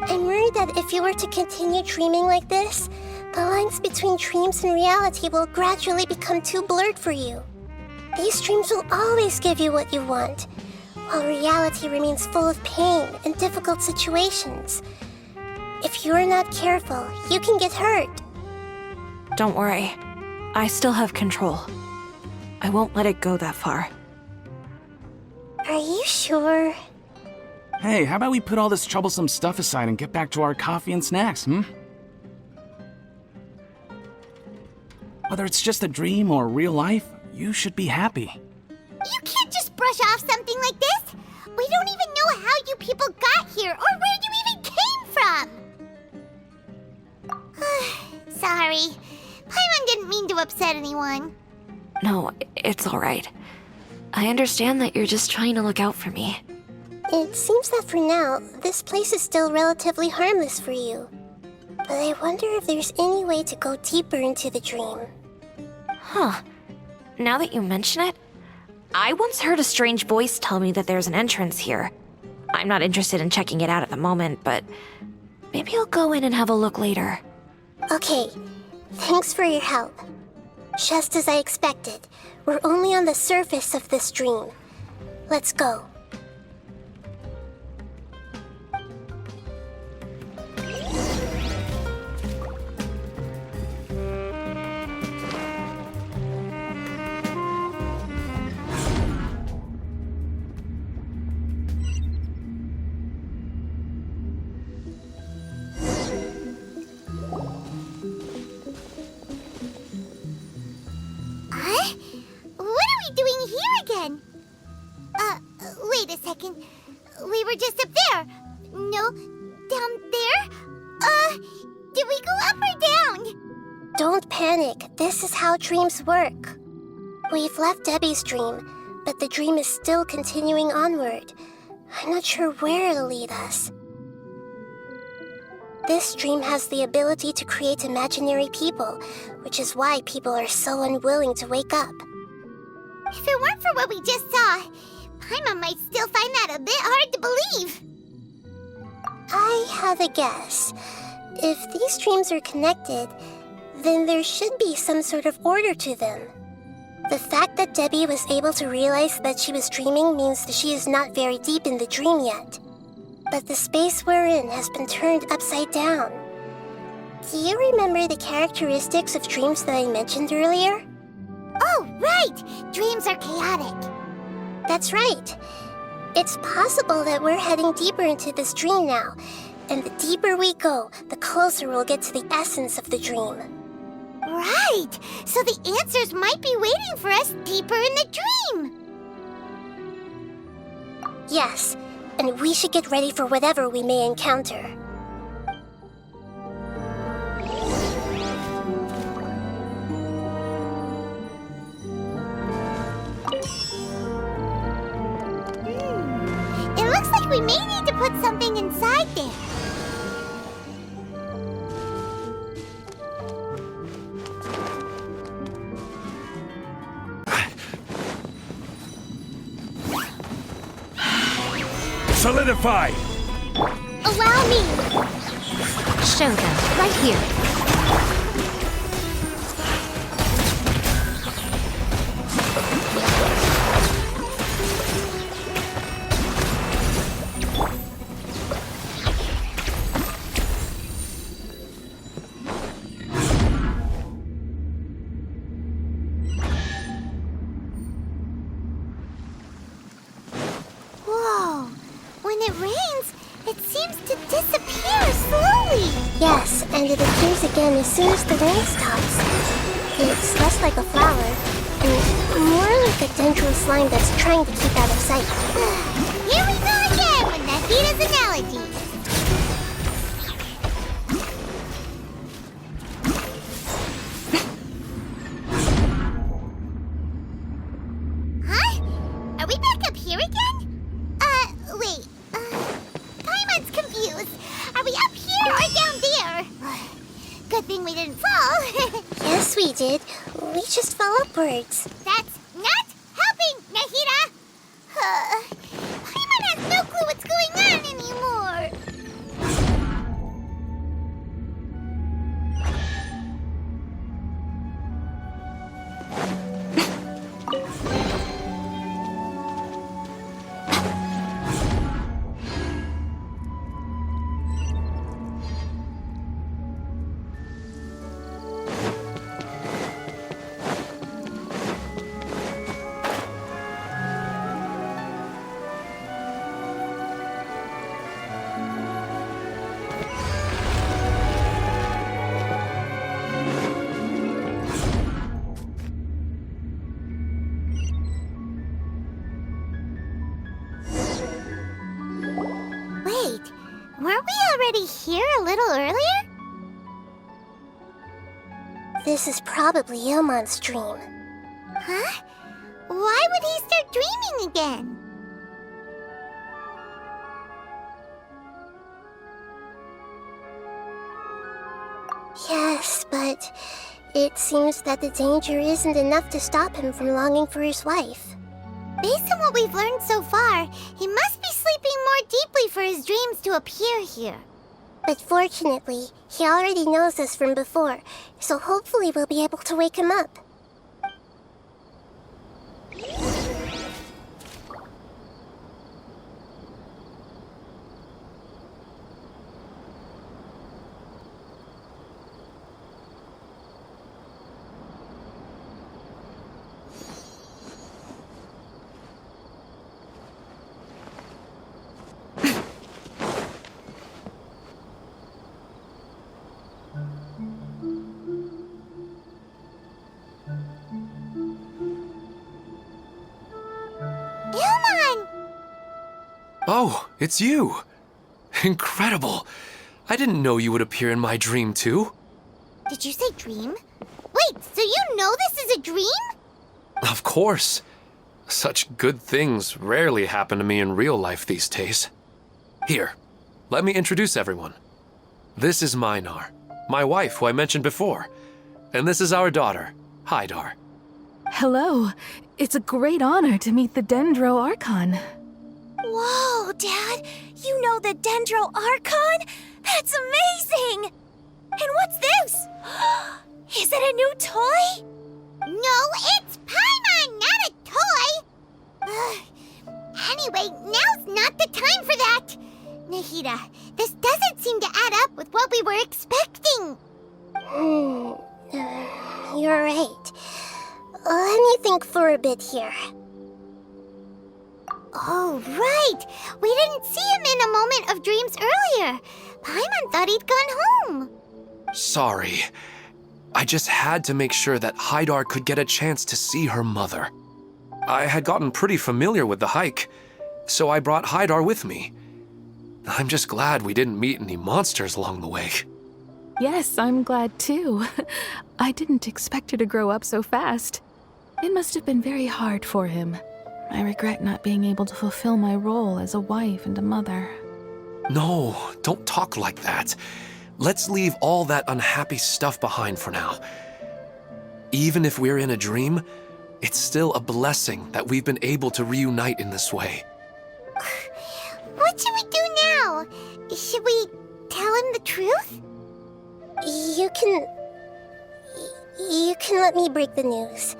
I'm worried that if you were to continue dreaming like this, the lines between dreams and reality will gradually become too blurred for you. These dreams will always give you what you want, while reality remains full of pain and difficult situations. If you're not careful, you can get hurt. Don't worry. I still have control. I won't let it go that far. Are you sure? Hey, how about we put all this troublesome stuff aside and get back to our coffee and snacks, Whether it's just a dream or real life, you should be happy. You can't just brush off something like this. We don't even know how you people got here or where you even came from. Sorry. Paimon didn't mean to upset anyone. No, it's alright. I understand that you're just trying to look out for me. It seems that for now, this place is still relatively harmless for you. But I wonder if there's any way to go deeper into the dream. Huh. Now that you mention it, I once heard a strange voice tell me that there's an entrance here. I'm not interested in checking it out at the moment, but maybe I'll go in and have a look later. Okay, thanks for your help. Just as I expected, we're only on the surface of this dream. Let's go. Huh? What are we doing here again? Wait a second. We were just up there. No, down there? Did we go up or down? Don't panic. This is how dreams work. We've left Debbie's dream, but the dream is still continuing onward. I'm not sure where it'll lead us. This dream has the ability to create imaginary people, which is why people are so unwilling to wake up. If it weren't for what we just saw, Paimon might still find that a bit hard to believe. I have a guess. If these dreams are connected, then there should be some sort of order to them. The fact that Debbie was able to realize that she was dreaming means that she is not very deep in the dream yet. But the space we're in has been turned upside down. Do you remember the characteristics of dreams that I mentioned earlier? Oh, right! Dreams are chaotic. That's right. It's possible that we're heading deeper into this dream now, and the deeper we go, the closer we'll get to the essence of the dream. Right! So the answers might be waiting for us deeper in the dream! Yes, and we should get ready for whatever we may encounter. It looks like we may need to put something inside there. Solidify! Allow me! Show them, right here. Whoa! When it rains, it seems to disappear slowly! Yes, and it appears again as soon as the rain stops. It's less like a flower, and more like a dendral slime that's trying to keep out of sight. Here we go again with Nahida's analogy. Huh? Are we back up here again? Wait. Paimon's confused. Are we up here or down there? Good thing we didn't fall. Yes, we did. We just fell upwards. That's not helping, Nahida! Paimon has no clue what's going on anymore. Wait, weren't we already here a little earlier? This is probably Ilmon's dream. Huh? Why would he start dreaming again? Yes, but it seems that the danger isn't enough to stop him from longing for his wife. Based on what we've learned so far, he must be sleeping more deeply for his dreams to appear here. But fortunately, he already knows us from before, so hopefully we'll be able to wake him up. Ilmon! Oh, it's you! Incredible! I didn't know you would appear in my dream, too. Did you say dream? Wait, so you know this is a dream? Of course. Such good things rarely happen to me in real life these days. Here, let me introduce everyone. This is Minar, my wife who I mentioned before. And this is our daughter, Hydar. Hello. It's a great honor to meet the Dendro Archon. Whoa, Dad! You know the Dendro Archon? That's amazing! And what's this? Is it a new toy? No, it's Paimon, not a toy! Anyway, now's not the time for that! Nahida, this doesn't seem to add up with what we were expecting. You're right. Let me think for a bit here. Oh, right! We didn't see him in a moment of dreams earlier. Paimon thought he'd gone home. Sorry. I just had to make sure that Hydar could get a chance to see her mother. I had gotten pretty familiar with the hike, so I brought Hydar with me. I'm just glad we didn't meet any monsters along the way. Yes, I'm glad too. I didn't expect her to grow up so fast. It must have been very hard for him. I regret not being able to fulfill my role as a wife and a mother. No, don't talk like that. Let's leave all that unhappy stuff behind for now. Even if we're in a dream, it's still a blessing that we've been able to reunite in this way. What should we do now? Should we tell him the truth? You can let me break the news.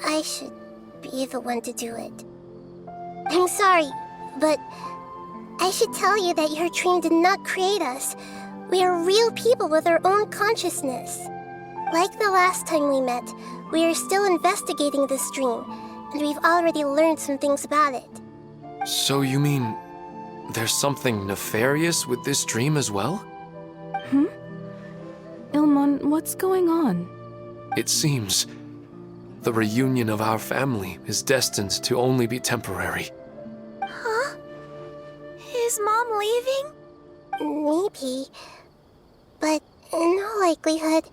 I should be the one to do it. I'm sorry, but I should tell you that your dream did not create us. We are real people with our own consciousness. Like the last time we met, we are still investigating this dream, and we've already learned some things about it. So you mean there's something nefarious with this dream as well? Ilmon, what's going on? It seems the reunion of our family is destined to only be temporary. Huh? Is Mom leaving? Maybe. But in all likelihood,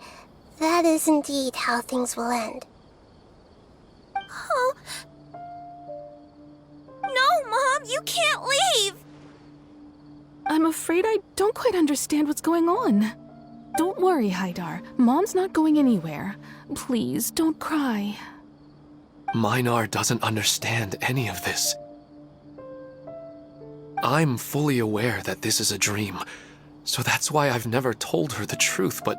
that is indeed how things will end. Oh. No, Mom, you can't leave! I'm afraid I don't quite understand what's going on. Don't worry, Hydar. Mom's not going anywhere. Please, don't cry. Minar doesn't understand any of this. I'm fully aware that this is a dream, so that's why I've never told her the truth, but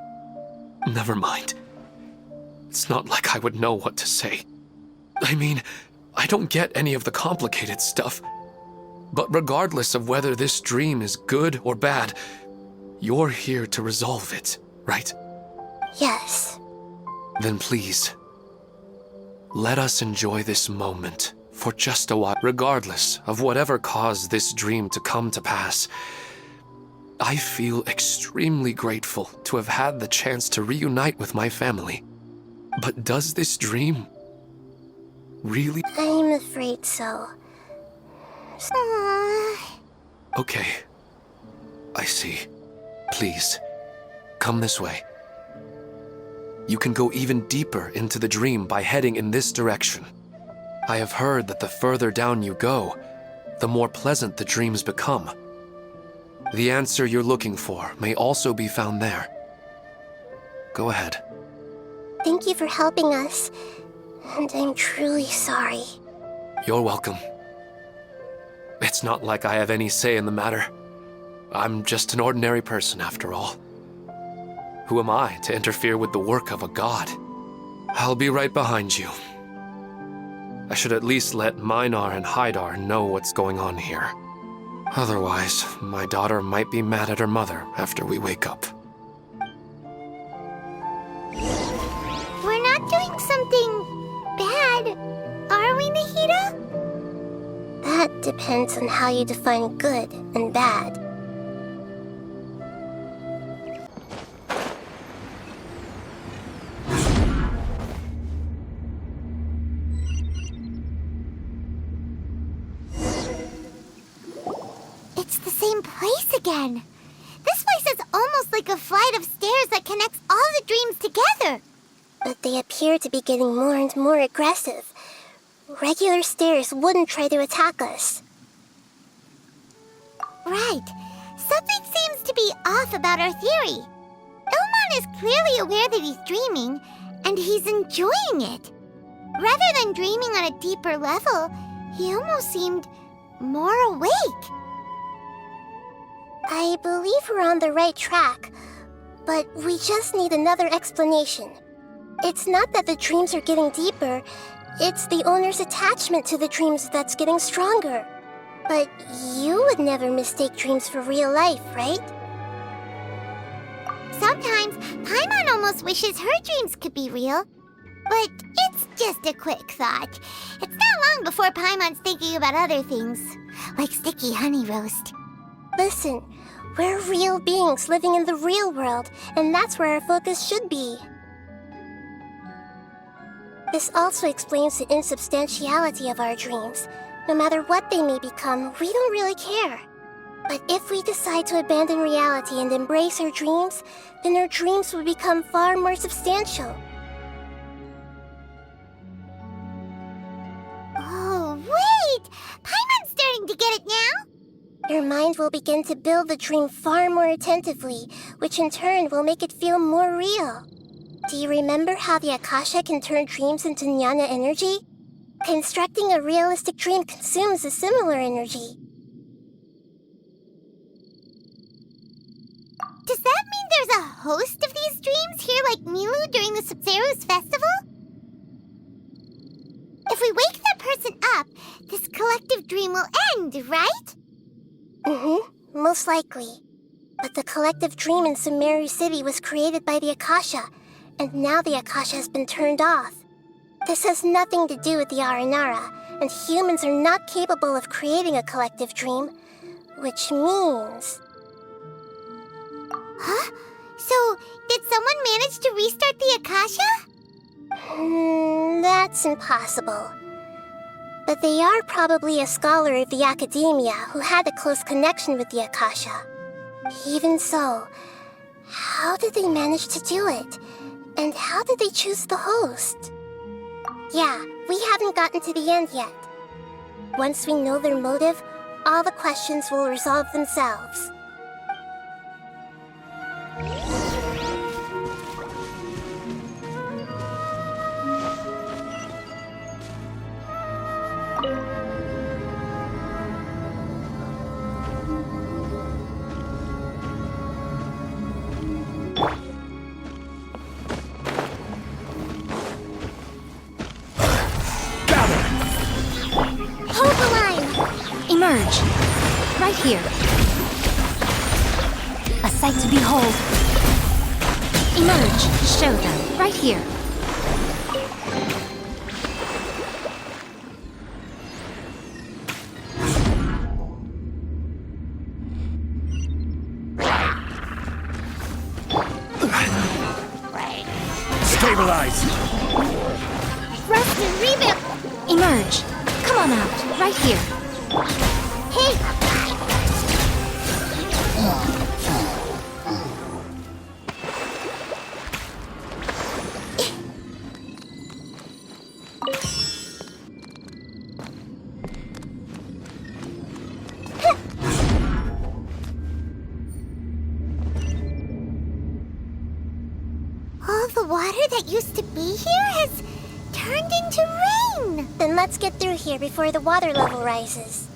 never mind. It's not like I would know what to say. I mean, I don't get any of the complicated stuff. But regardless of whether this dream is good or bad, you're here to resolve it, right? Yes. Then please, let us enjoy this moment for just a while, regardless of whatever caused this dream to come to pass. I feel extremely grateful to have had the chance to reunite with my family. But does this dream really? I'm afraid so. Okay, I see. Please, come this way. You can go even deeper into the dream by heading in this direction. I have heard that the further down you go, the more pleasant the dreams become. The answer you're looking for may also be found there. Go ahead. Thank you for helping us, and I'm truly sorry. You're welcome. It's not like I have any say in the matter. I'm just an ordinary person, after all. Who am I to interfere with the work of a god? I'll be right behind you. I should at least let Minar and Hydar know what's going on here. Otherwise, my daughter might be mad at her mother after we wake up. We're not doing something bad, are we, Nahida? That depends on how you define good and bad. It's the same place again. This place is almost like a flight of stairs that connects all the dreams together. But they appear to be getting more and more aggressive. Regular stairs wouldn't try to attack us. Right. Something seems to be off about our theory. Ilmon is clearly aware that he's dreaming, and he's enjoying it. Rather than dreaming on a deeper level, he almost seemed more awake. I believe we're on the right track, but we just need another explanation. It's not that the dreams are getting deeper, it's the owner's attachment to the dreams that's getting stronger. But you would never mistake dreams for real life, right? Sometimes, Paimon almost wishes her dreams could be real. But it's just a quick thought. It's not long before Paimon's thinking about other things, like sticky honey roast. Listen, we're real beings living in the real world, and that's where our focus should be. This also explains the insubstantiality of our dreams. No matter what they may become, we don't really care. But if we decide to abandon reality and embrace our dreams, then our dreams will become far more substantial. Oh, wait! Paimon's starting to get it now? Your mind will begin to build the dream far more attentively, which in turn will make it feel more real. Do you remember how the Akasha can turn dreams into jnana energy? Constructing a realistic dream consumes a similar energy. Does that mean there's a host of these dreams here like Milu during the Subzero's festival? If we wake that person up, this collective dream will end, right? Most likely. But the collective dream in Sumeru City was created by the Akasha, and now the Akasha has been turned off. This has nothing to do with the Aranara, and humans are not capable of creating a collective dream, which means... Huh? So, did someone manage to restart the Akasha? That's impossible. But they are probably a scholar of the academia who had a close connection with the Akasha. Even so, how did they manage to do it? And how did they choose the host? Yeah, we haven't gotten to the end yet. Once we know their motive, all the questions will resolve themselves. Hold the line! Emerge! Right here. A sight to behold. Emerge! Show them. Right here. Stabilize! Rest and rebuild! Emerge! Come on out. Right here. Hey! All the water that used to be here has turned into rain! Then let's get through here before the water level rises.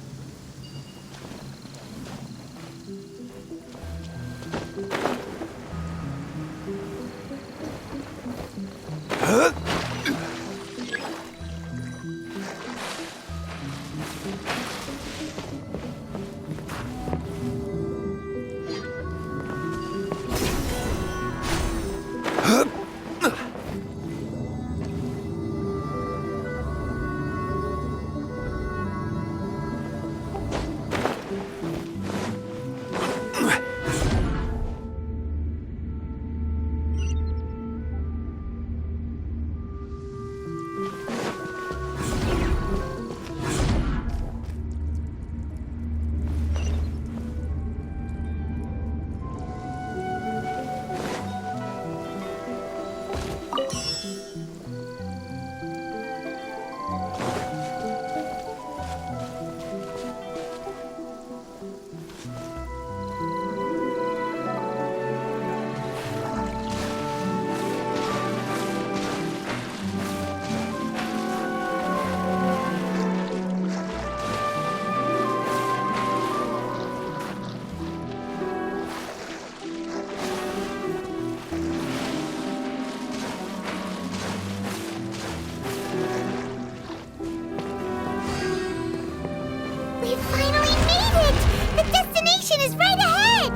We finally made it! The destination is right ahead!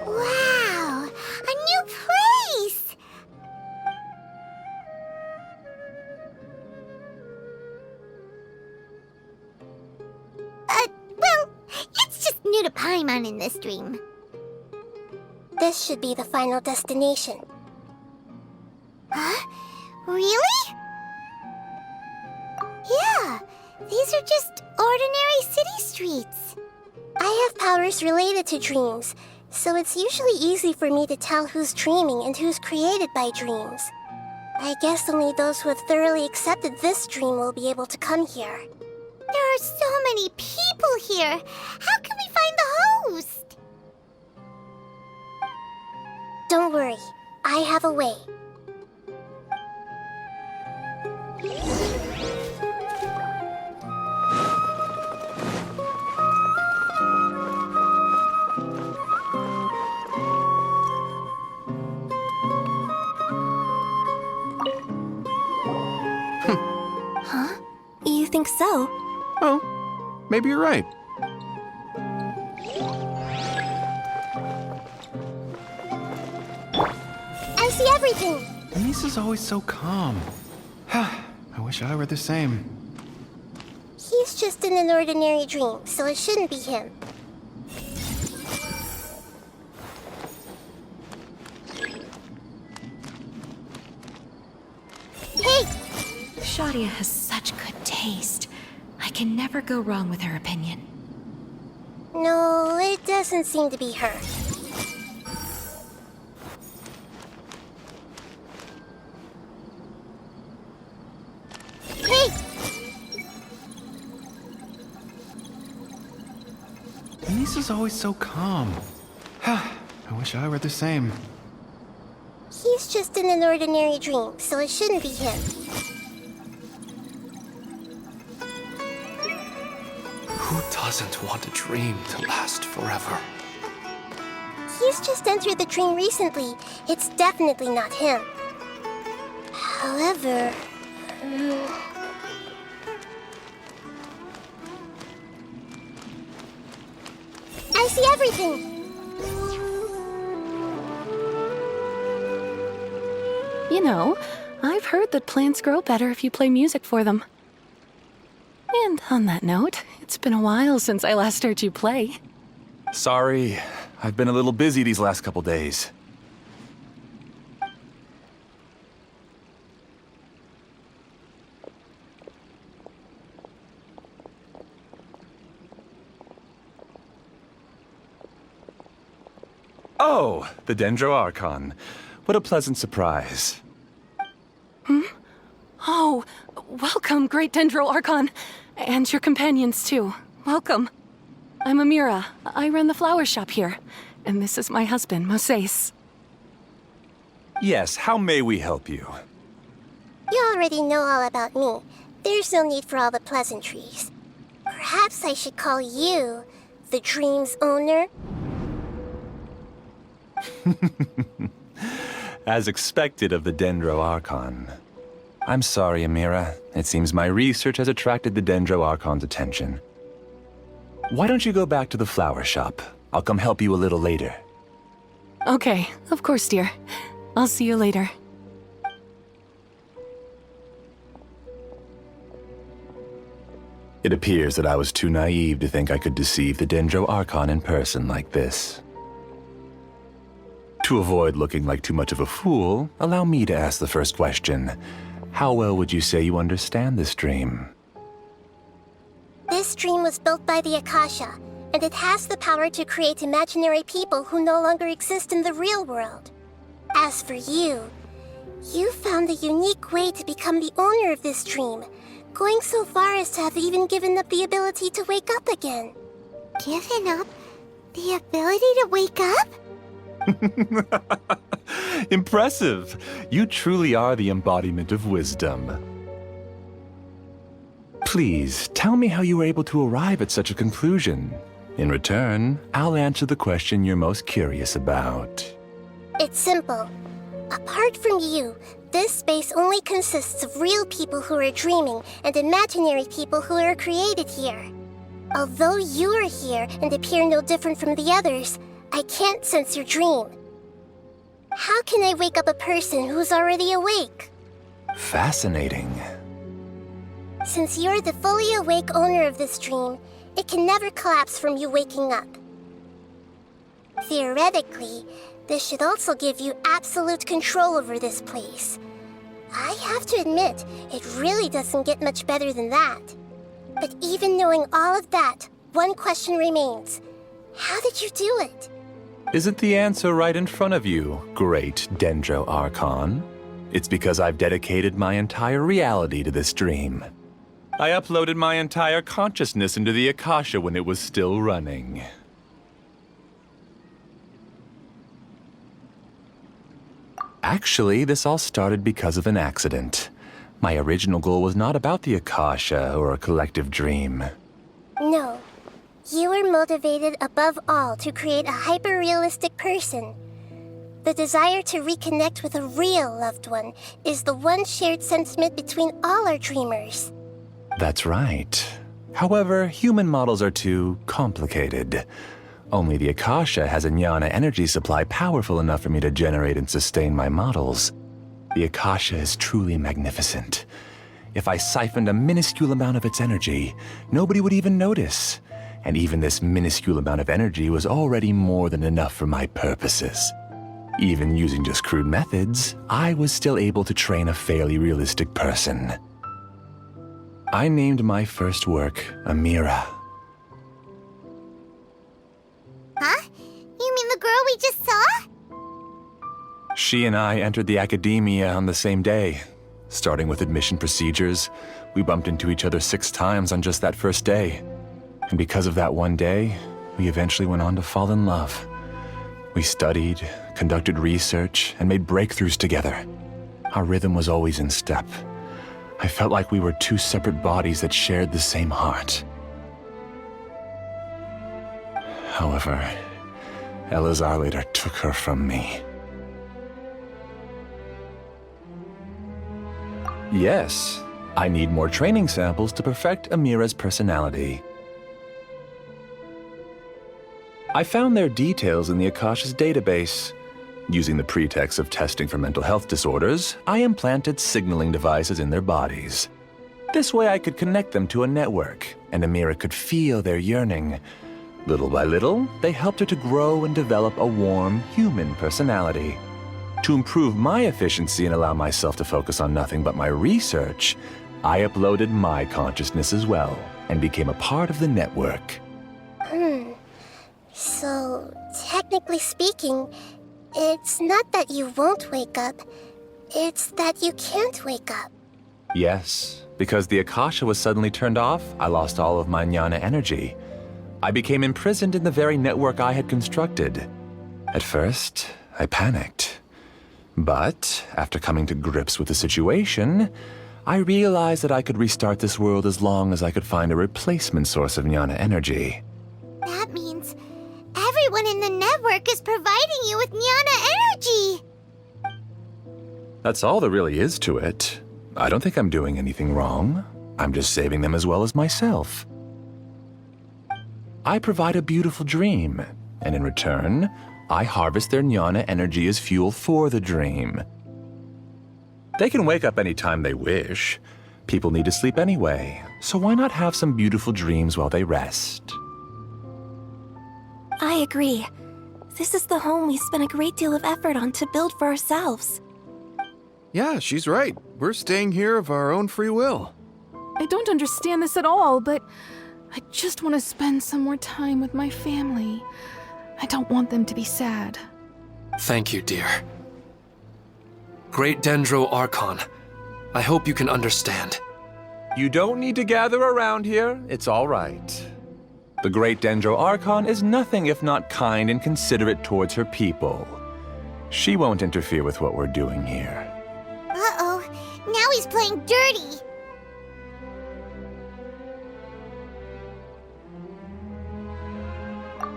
Wow! A new place! Well, it's just new to Paimon in this dream. This should be the final destination. Huh? Really? Yeah, these are just ordinary city streets. I have powers related to dreams, so it's usually easy for me to tell who's dreaming and who's created by dreams. I guess only those who have thoroughly accepted this dream will be able to come here. There are so many people here. How can we find the host? Don't worry, I have a way. Huh? You think so? Oh, maybe you're right. I see everything! Lisa's always so calm. I wish I were the same. He's just in an ordinary dream, so it shouldn't be him. Hey! Shadia has such good taste. I can never go wrong with her opinion. No, it doesn't seem to be her. Hey! Lisa's always so calm. I wish I were the same. He's just in an ordinary dream, so it shouldn't be him. Who doesn't want a dream to last forever? He's just entered the dream recently. It's definitely not him. However... I see everything! You know, I've heard that plants grow better if you play music for them. And on that note, it's been a while since I last heard you play. Sorry, I've been a little busy these last couple days. Oh, the Dendro Archon. What a pleasant surprise. Oh, welcome, Great Dendro Archon. And your companions, too. Welcome. I'm Amira. I run the flower shop here. And this is my husband, Moses. Yes, how may we help you? You already know all about me. There's no need for all the pleasantries. Perhaps I should call you the dream's owner? As expected of the Dendro Archon. I'm sorry, Amira. It seems my research has attracted the Dendro Archon's attention. Why don't you go back to the flower shop? I'll come help you a little later. Okay, of course, dear. I'll see you later. It appears that I was too naive to think I could deceive the Dendro Archon in person like this. To avoid looking like too much of a fool, allow me to ask the first question. How well would you say you understand this dream? This dream was built by the Akasha, and it has the power to create imaginary people who no longer exist in the real world. As for you, you found a unique way to become the owner of this dream, going so far as to have even given up the ability to wake up again. Given up the ability to wake up? Impressive! You truly are the embodiment of wisdom. Please, tell me how you were able to arrive at such a conclusion. In return, I'll answer the question you're most curious about. It's simple. Apart from you, this space only consists of real people who are dreaming and imaginary people who are created here. Although you are here and appear no different from the others, I can't sense your dream. How can I wake up a person who's already awake? Fascinating. Since you're the fully awake owner of this dream, it can never collapse from you waking up. Theoretically, this should also give you absolute control over this place. I have to admit, it really doesn't get much better than that. But even knowing all of that, one question remains. How did you do it? Isn't the answer right in front of you, great Dendro Archon? It's because I've dedicated my entire reality to this dream. I uploaded my entire consciousness into the Akasha when it was still running. Actually, this all started because of an accident. My original goal was not about the Akasha or a collective dream. No. You were motivated above all to create a hyper-realistic person. The desire to reconnect with a real loved one is the one shared sentiment between all our dreamers. That's right. However, human models are too complicated. Only the Akasha has a jnana energy supply powerful enough for me to generate and sustain my models. The Akasha is truly magnificent. If I siphoned a minuscule amount of its energy, nobody would even notice. And even this minuscule amount of energy was already more than enough for my purposes. Even using just crude methods, I was still able to train a fairly realistic person. I named my first work Amira. Huh? You mean the girl we just saw? She and I entered the academia on the same day. Starting with admission procedures, we bumped into each other 6 times on just that first day. And because of that one day, we eventually went on to fall in love. We studied, conducted research, and made breakthroughs together. Our rhythm was always in step. I felt like we were 2 separate bodies that shared the same heart. However, Elazar later took her from me. Yes, I need more training samples to perfect Amira's personality. I found their details in the Akasha's database. Using the pretext of testing for mental health disorders, I implanted signaling devices in their bodies. This way I could connect them to a network, and Amira could feel their yearning. Little by little, they helped her to grow and develop a warm, human personality. To improve my efficiency and allow myself to focus on nothing but my research, I uploaded my consciousness as well, and became a part of the network. So, technically speaking, it's not that you won't wake up, it's that you can't wake up. Yes, because the Akasha was suddenly turned off, I lost all of my jnana energy. I became imprisoned in the very network I had constructed. At first, I panicked. But, after coming to grips with the situation, I realized that I could restart this world as long as I could find a replacement source of jnana energy. That means everyone in the network is providing you with jnana energy! That's all there really is to it. I don't think I'm doing anything wrong. I'm just saving them as well as myself. I provide a beautiful dream, and in return, I harvest their jnana energy as fuel for the dream. They can wake up any time they wish. People need to sleep anyway, so why not have some beautiful dreams while they rest? I agree. This is the home we spent a great deal of effort on to build for ourselves. Yeah, she's right. We're staying here of our own free will. I don't understand this at all, but I just want to spend some more time with my family. I don't want them to be sad. Thank you, dear. Great Dendro Archon, I hope you can understand. You don't need to gather around here. It's all right. The great Dendro Archon is nothing if not kind and considerate towards her people. She won't interfere with what we're doing here. Uh-oh, now he's playing dirty!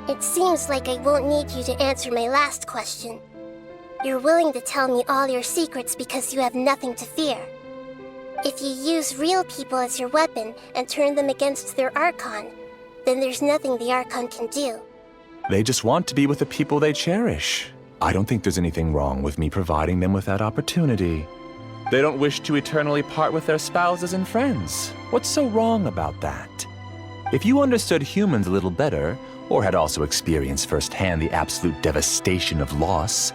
It seems like I won't need you to answer my last question. You're willing to tell me all your secrets because you have nothing to fear. If you use real people as your weapon and turn them against their Archon, then there's nothing the Archon can do. They just want to be with the people they cherish. I don't think there's anything wrong with me providing them with that opportunity. They don't wish to eternally part with their spouses and friends. What's so wrong about that? If you understood humans a little better, or had also experienced firsthand the absolute devastation of loss,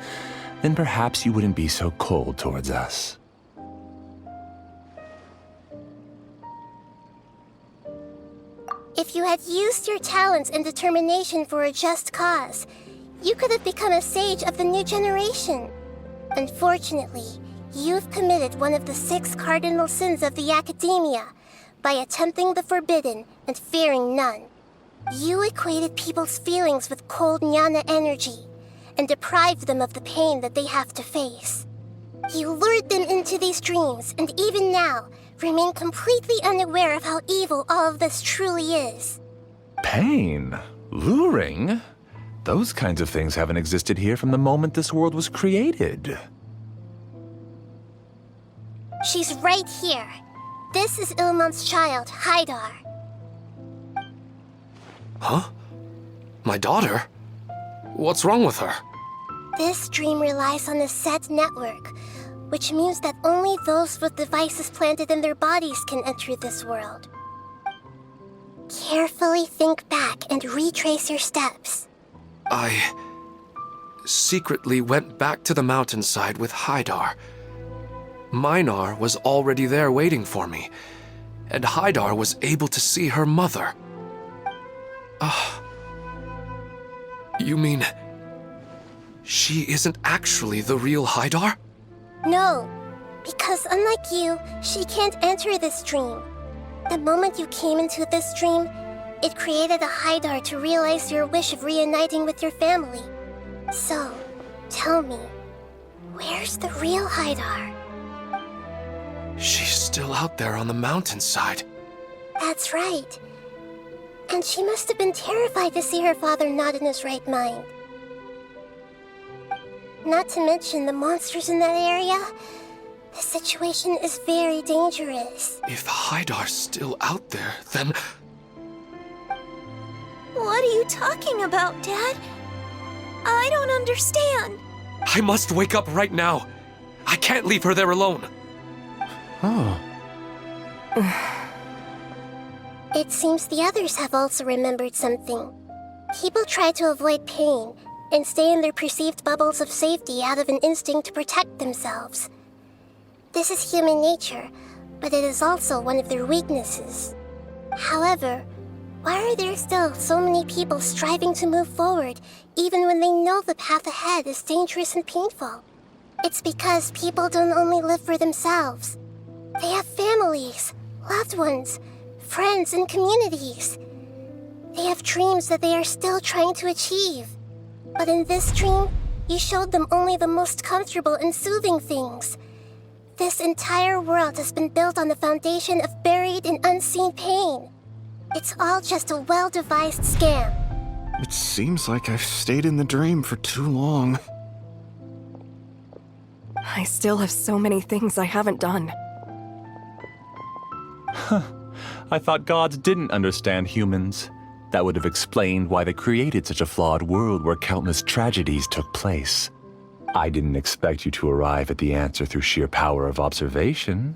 then perhaps you wouldn't be so cold towards us. If you had used your talents and determination for a just cause, you could have become a sage of the new generation. Unfortunately, you've committed one of the 6 cardinal sins of the Academia by attempting the forbidden and fearing none. You equated people's feelings with cold jnana energy and deprived them of the pain that they have to face. You lured them into these dreams, and even now, remain completely unaware of how evil all of this truly is. Pain? Luring? Those kinds of things haven't existed here from the moment this world was created. She's right here. This is Ilmon's child, Haidar. Huh? My daughter? What's wrong with her? This dream relies on a set network, which means that only those with devices planted in their bodies can enter this world. Carefully think back and retrace your steps. I secretly went back to the mountainside with Haidar. Minar was already there waiting for me, and Haidar was able to see her mother. You mean she isn't actually the real Haidar? No, because unlike you, she can't enter this dream. The moment you came into this dream, it created a Haidar to realize your wish of reuniting with your family. So, tell me, where's the real Haidar? She's still out there on the mountainside. That's right. And she must have been terrified to see her father not in his right mind. Not to mention the monsters in that area. The situation is very dangerous. If Haidar's still out there, then... What are you talking about, Dad? I don't understand. I must wake up right now. I can't leave her there alone. Oh. It seems the others have also remembered something. People try to avoid pain and stay in their perceived bubbles of safety out of an instinct to protect themselves. This is human nature, but it is also one of their weaknesses. However, why are there still so many people striving to move forward even when they know the path ahead is dangerous and painful? It's because people don't only live for themselves. They have families, loved ones, friends, and communities. They have dreams that they are still trying to achieve. But in this dream, you showed them only the most comfortable and soothing things. This entire world has been built on the foundation of buried and unseen pain. It's all just a well-devised scam. It seems like I've stayed in the dream for too long. I still have so many things I haven't done. I thought gods didn't understand humans. That would have explained why they created such a flawed world where countless tragedies took place. I didn't expect you to arrive at the answer through sheer power of observation.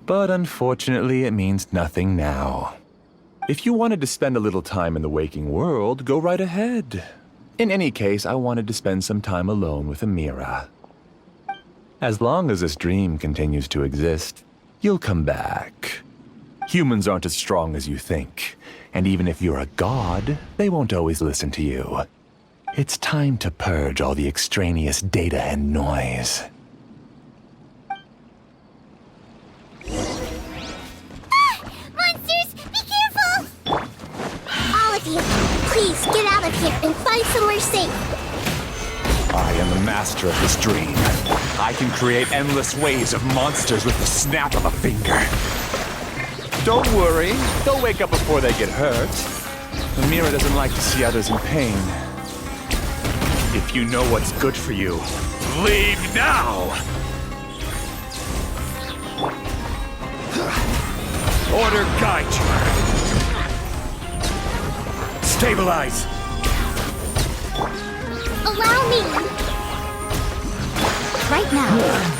But unfortunately, it means nothing now. If you wanted to spend a little time in the waking world, go right ahead. In any case, I wanted to spend some time alone with Amira. As long as this dream continues to exist, you'll come back. Humans aren't as strong as you think, and even if you're a god, they won't always listen to you. It's time to purge all the extraneous data and noise. Monsters, be careful! All of you, please get out of here and find somewhere safe. I am the master of this dream. I can create endless waves of monsters with the snap of a finger. Don't worry, they'll wake up before they get hurt. Amira doesn't like to see others in pain. If you know what's good for you, leave now! Order guide you. Stabilize! Allow me! Right now.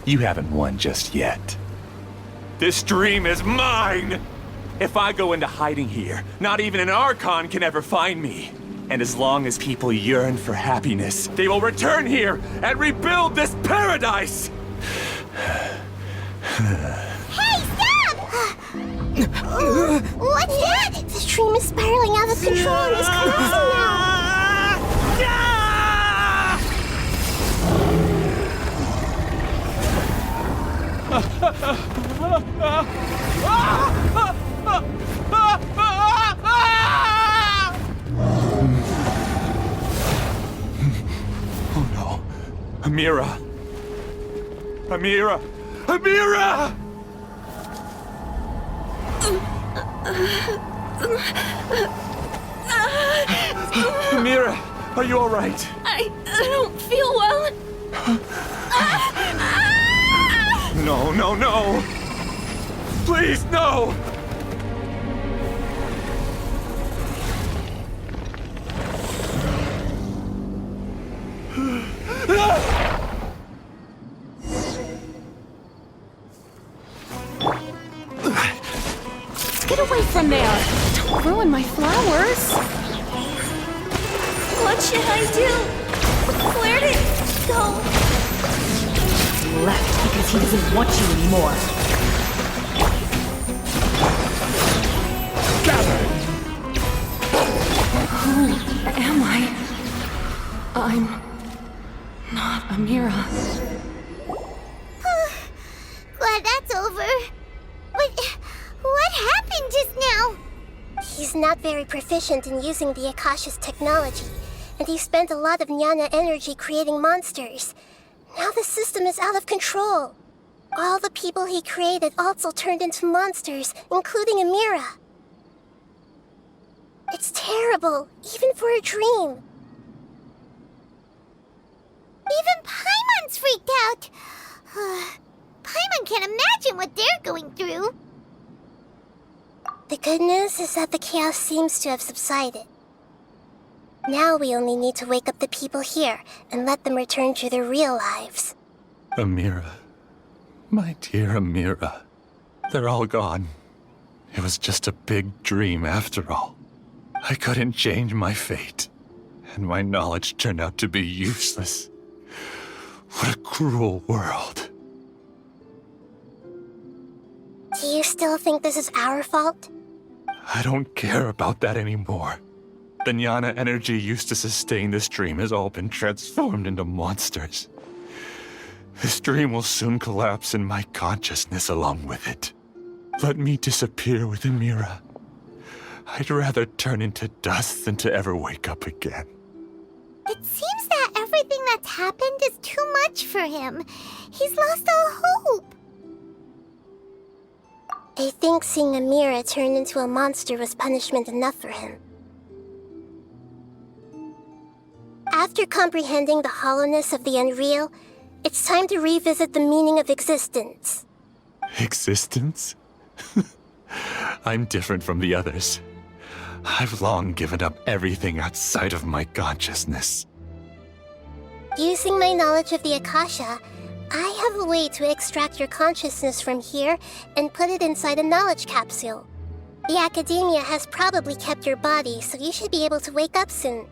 You haven't won just yet. This dream is mine! If I go into hiding here, not even an Archon can ever find me. And as long as people yearn for happiness, they will return here and rebuild this paradise! Hey, stop! What's that? The stream is spiraling out of control and is collapsing now. Oh no. Amira! Amira! Amira! Amira, are you all right? I don't feel well. No, no, no! Please, no! Get away from there! Don't ruin my flowers! What should I do? Where did it go? Left because he doesn't want you anymore. Gather! Who am I? I'm not Amira. Glad that's over. But what happened just now? He's not very proficient in using the Akasha's technology, and he spent a lot of Jnana energy creating monsters. Now the system is out of control. All the people he created also turned into monsters, including Amira. It's terrible, even for a dream. Even Paimon's freaked out. Paimon can't imagine what they're going through. The good news is that the chaos seems to have subsided. Now we only need to wake up the people here and let them return to their real lives. Amira. My dear Amira. They're all gone. It was just a big dream after all. I couldn't change my fate, and my knowledge turned out to be useless. What a cruel world. Do you still think this is our fault? I don't care about that anymore. The Jnana energy used to sustain this dream has all been transformed into monsters. This dream will soon collapse and my consciousness along with it. Let me disappear with Amira. I'd rather turn into dust than to ever wake up again. It seems that everything that's happened is too much for him. He's lost all hope. I think seeing Amira turn into a monster was punishment enough for him. After comprehending the hollowness of the unreal, it's time to revisit the meaning of existence. Existence? I'm different from the others. I've long given up everything outside of my consciousness. Using my knowledge of the Akasha, I have a way to extract your consciousness from here and put it inside a knowledge capsule. The Academia has probably kept your body, so you should be able to wake up soon.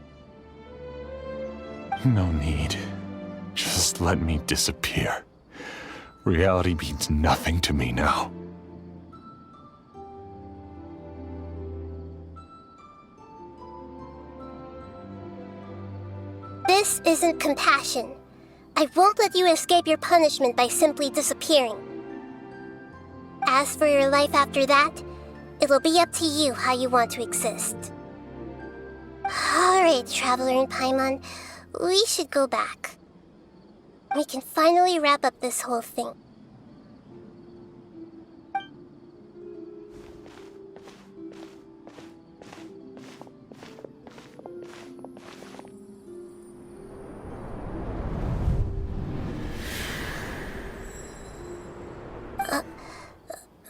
No need. Just let me disappear. Reality means nothing to me now. This isn't compassion. I won't let you escape your punishment by simply disappearing. As for your life after that, it'll be up to you how you want to exist. Alright, Traveler and Paimon, we should go back. We can finally wrap up this whole thing.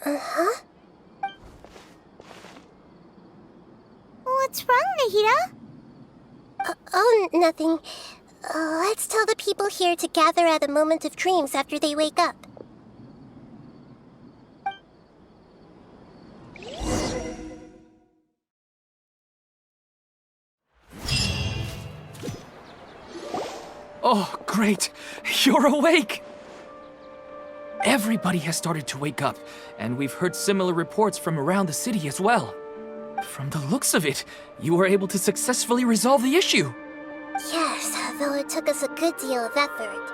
Uh-huh? What's wrong, Nahida? Oh, nothing. Let's tell the people here to gather at a moment of dreams after they wake up. Oh, great! You're awake! Everybody has started to wake up, and we've heard similar reports from around the city as well. From the looks of it, you were able to successfully resolve the issue. Yes, though it took us a good deal of effort.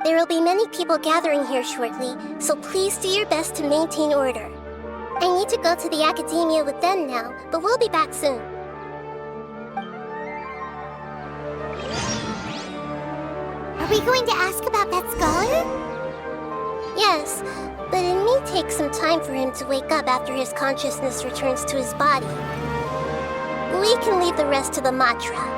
There will be many people gathering here shortly, so please do your best to maintain order. I need to go to the academia with them now, but we'll be back soon. Are we going to ask about that scholar? Yes, but it may take some time for him to wake up after his consciousness returns to his body. We can leave the rest to the Matra.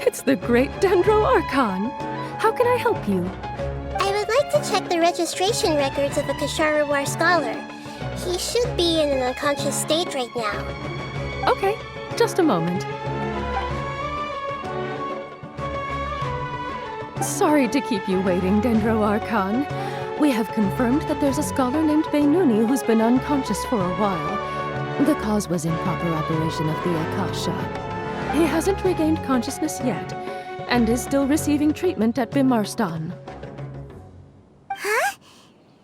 It's the great Dendro Archon. How can I help you? I would like to check the registration records of a Kasharawar scholar. He should be in an unconscious state right now. Okay, just a moment. Sorry to keep you waiting, Dendro Archon. We have confirmed that there's a scholar named Beinuni who's been unconscious for a while. The cause was improper operation of the Akasha. He hasn't regained consciousness yet, and is still receiving treatment at Bimarstan. Huh?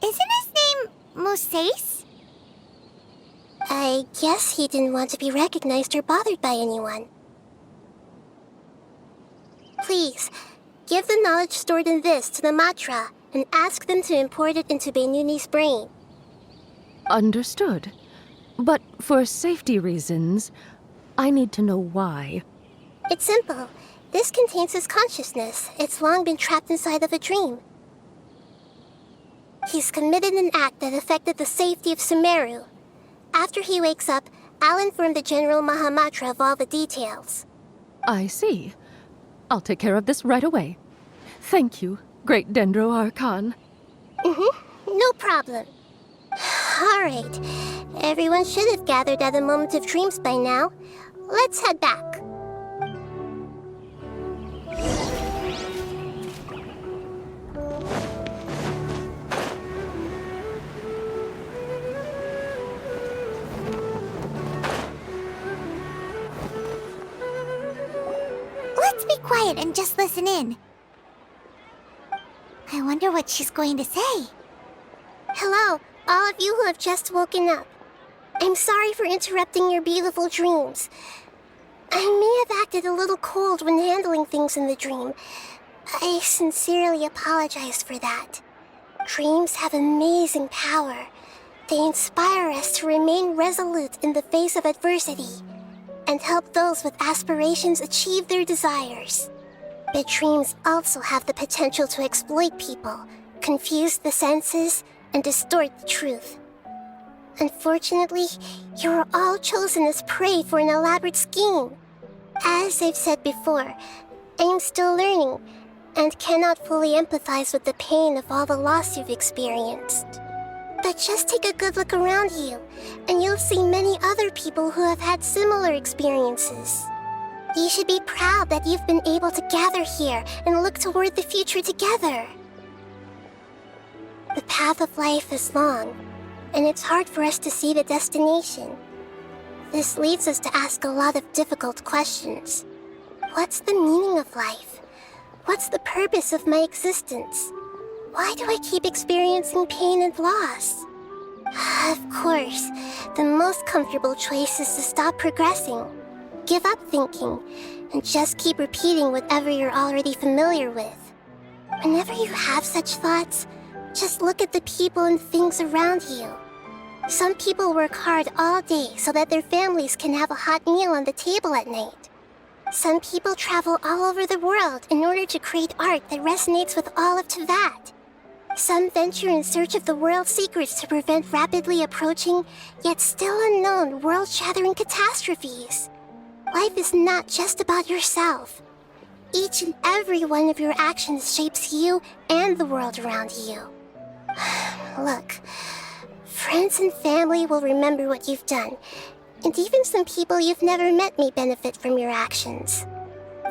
Isn't his name Moses? I guess he didn't want to be recognized or bothered by anyone. Please, give the knowledge stored in this to the Matra, and ask them to import it into Beinuni's brain. Understood. But for safety reasons, I need to know why. It's simple. This contains his consciousness. It's long been trapped inside of a dream. He's committed an act that affected the safety of Sumeru. After he wakes up, I'll inform the General Mahamatra of all the details. I see. I'll take care of this right away. Thank you, great Dendro Archon. No problem. Alright. Everyone should have gathered at a moment of dreams by now. Let's head back. Let's be quiet and just listen in. I wonder what she's going to say. Hello, all of you who have just woken up. I'm sorry for interrupting your beautiful dreams. I may have acted a little cold when handling things in the dream. I sincerely apologize for that. Dreams have amazing power. They inspire us to remain resolute in the face of adversity and help those with aspirations achieve their desires. But dreams also have the potential to exploit people, confuse the senses, and distort the truth. Unfortunately, you are all chosen as prey for an elaborate scheme. As I've said before, I am still learning and cannot fully empathize with the pain of all the loss you've experienced. But just take a good look around you, and you'll see many other people who have had similar experiences. You should be proud that you've been able to gather here and look toward the future together. The path of life is long, and it's hard for us to see the destination. This leads us to ask a lot of difficult questions. What's the meaning of life? What's the purpose of my existence? why do I keep experiencing pain and loss? Of course, the most comfortable choice is to stop progressing. Give up thinking, and just keep repeating whatever you're already familiar with. Whenever you have such thoughts, just look at the people and things around you. Some people work hard all day so that their families can have a hot meal on the table at night. Some people travel all over the world in order to create art that resonates with all of Teyvat. Some venture in search of the world's secrets to prevent rapidly approaching, yet still unknown, world-shattering catastrophes. Life is not just about yourself. Each and every one of your actions shapes you and the world around you. Look, friends and family will remember what you've done, and even some people you've never met may benefit from your actions.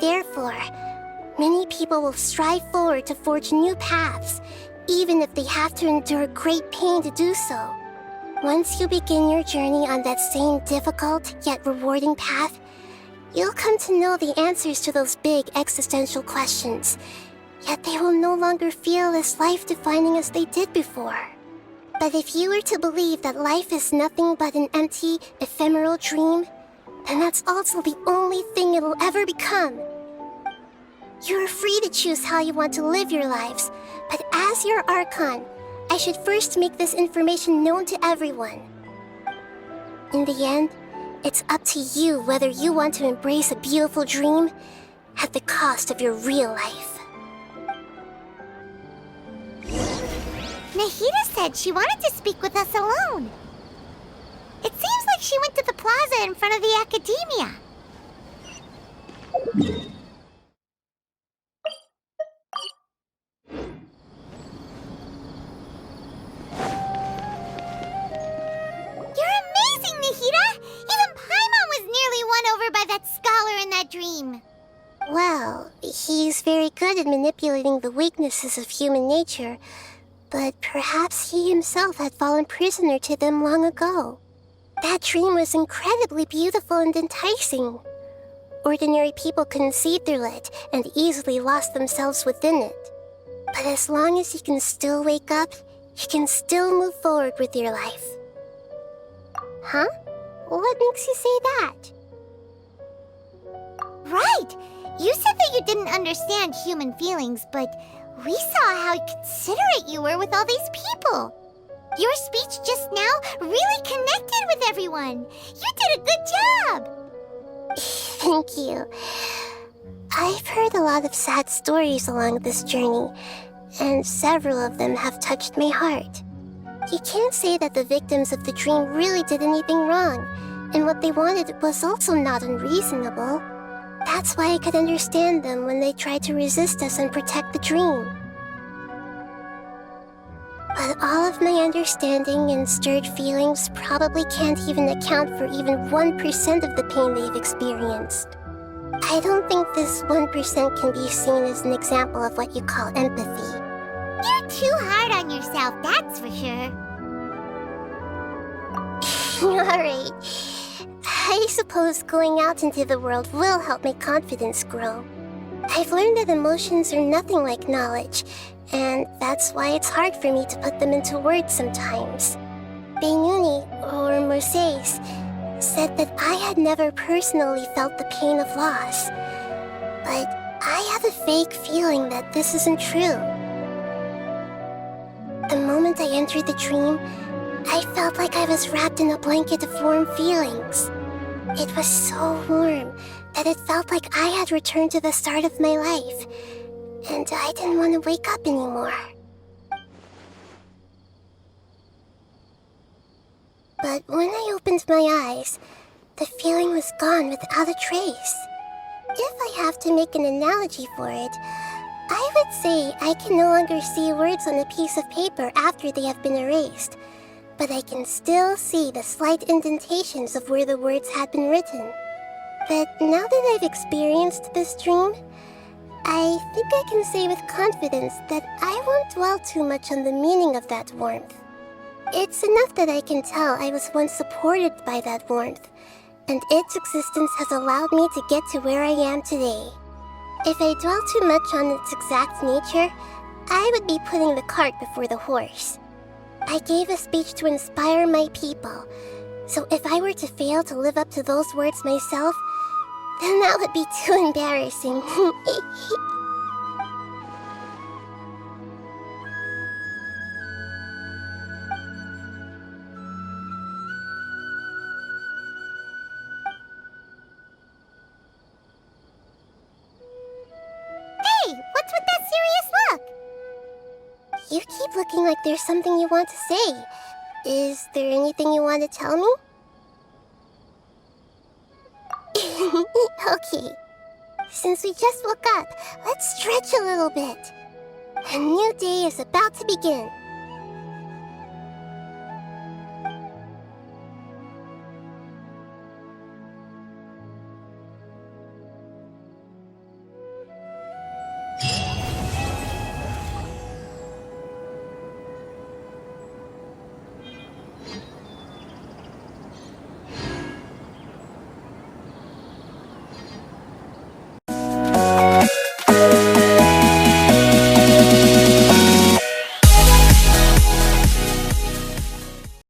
Therefore, many people will strive forward to forge new paths, even if they have to endure great pain to do so. Once you begin your journey on that same difficult yet rewarding path, you'll come to know the answers to those big existential questions, yet they will no longer feel as life-defining as they did before. But if you were to believe that life is nothing but an empty, ephemeral dream, then that's also the only thing it'll ever become. You're free to choose how you want to live your lives, but as your Archon, I should first make this information known to everyone. In the end, it's up to you whether you want to embrace a beautiful dream at the cost of your real life. Nahida said she wanted to speak with us alone. It seems like she went to the plaza in front of the academia. You're amazing, Nahida! Even Paimon was nearly won over by that scholar in that dream. Well, he's very good at manipulating the weaknesses of human nature, but perhaps he himself had fallen prisoner to them long ago. That dream was incredibly beautiful and enticing. Ordinary people couldn't see through it and easily lost themselves within it. But as long as you can still wake up, you can still move forward with your life. Huh? What makes you say that? Right! You said that you didn't understand human feelings, but we saw how considerate you were with all these people. Your speech just now really connected with everyone. You did a good job. Thank you. I've heard a lot of sad stories along this journey, and several of them have touched my heart. You can't say that the victims of the dream really did anything wrong, and what they wanted was also not unreasonable. That's why I could understand them when they tried to resist us and protect the dream. But all of my understanding and stirred feelings probably can't even account for even 1% of the pain they've experienced. I don't think this 1% can be seen as an example of what you call empathy. You're too hard on yourself, that's for sure. Alright. I suppose going out into the world will help my confidence grow. I've learned that emotions are nothing like knowledge, and that's why it's hard for me to put them into words sometimes. Beinuni, or Mercedes, said that I had never personally felt the pain of loss. But I have a vague feeling that this isn't true. The moment I entered the dream, I felt like I was wrapped in a blanket of warm feelings. It was so warm that it felt like I had returned to the start of my life, and I didn't want to wake up anymore. But when I opened my eyes, the feeling was gone without a trace. If I have to make an analogy for it, I would say I can no longer see words on a piece of paper after they have been erased, but I can still see the slight indentations of where the words had been written. But now that I've experienced this dream, I think I can say with confidence that I won't dwell too much on the meaning of that warmth. It's enough that I can tell I was once supported by that warmth, and its existence has allowed me to get to where I am today. If I dwell too much on its exact nature, I would be putting the cart before the horse. I gave a speech to inspire my people, so if I were to fail to live up to those words myself, then that would be too embarrassing. Hey, what's with that serious look? You keep looking like there's something you want to say. Is there anything you want to tell me? Okay. Since we just woke up, let's stretch a little bit. A new day is about to begin.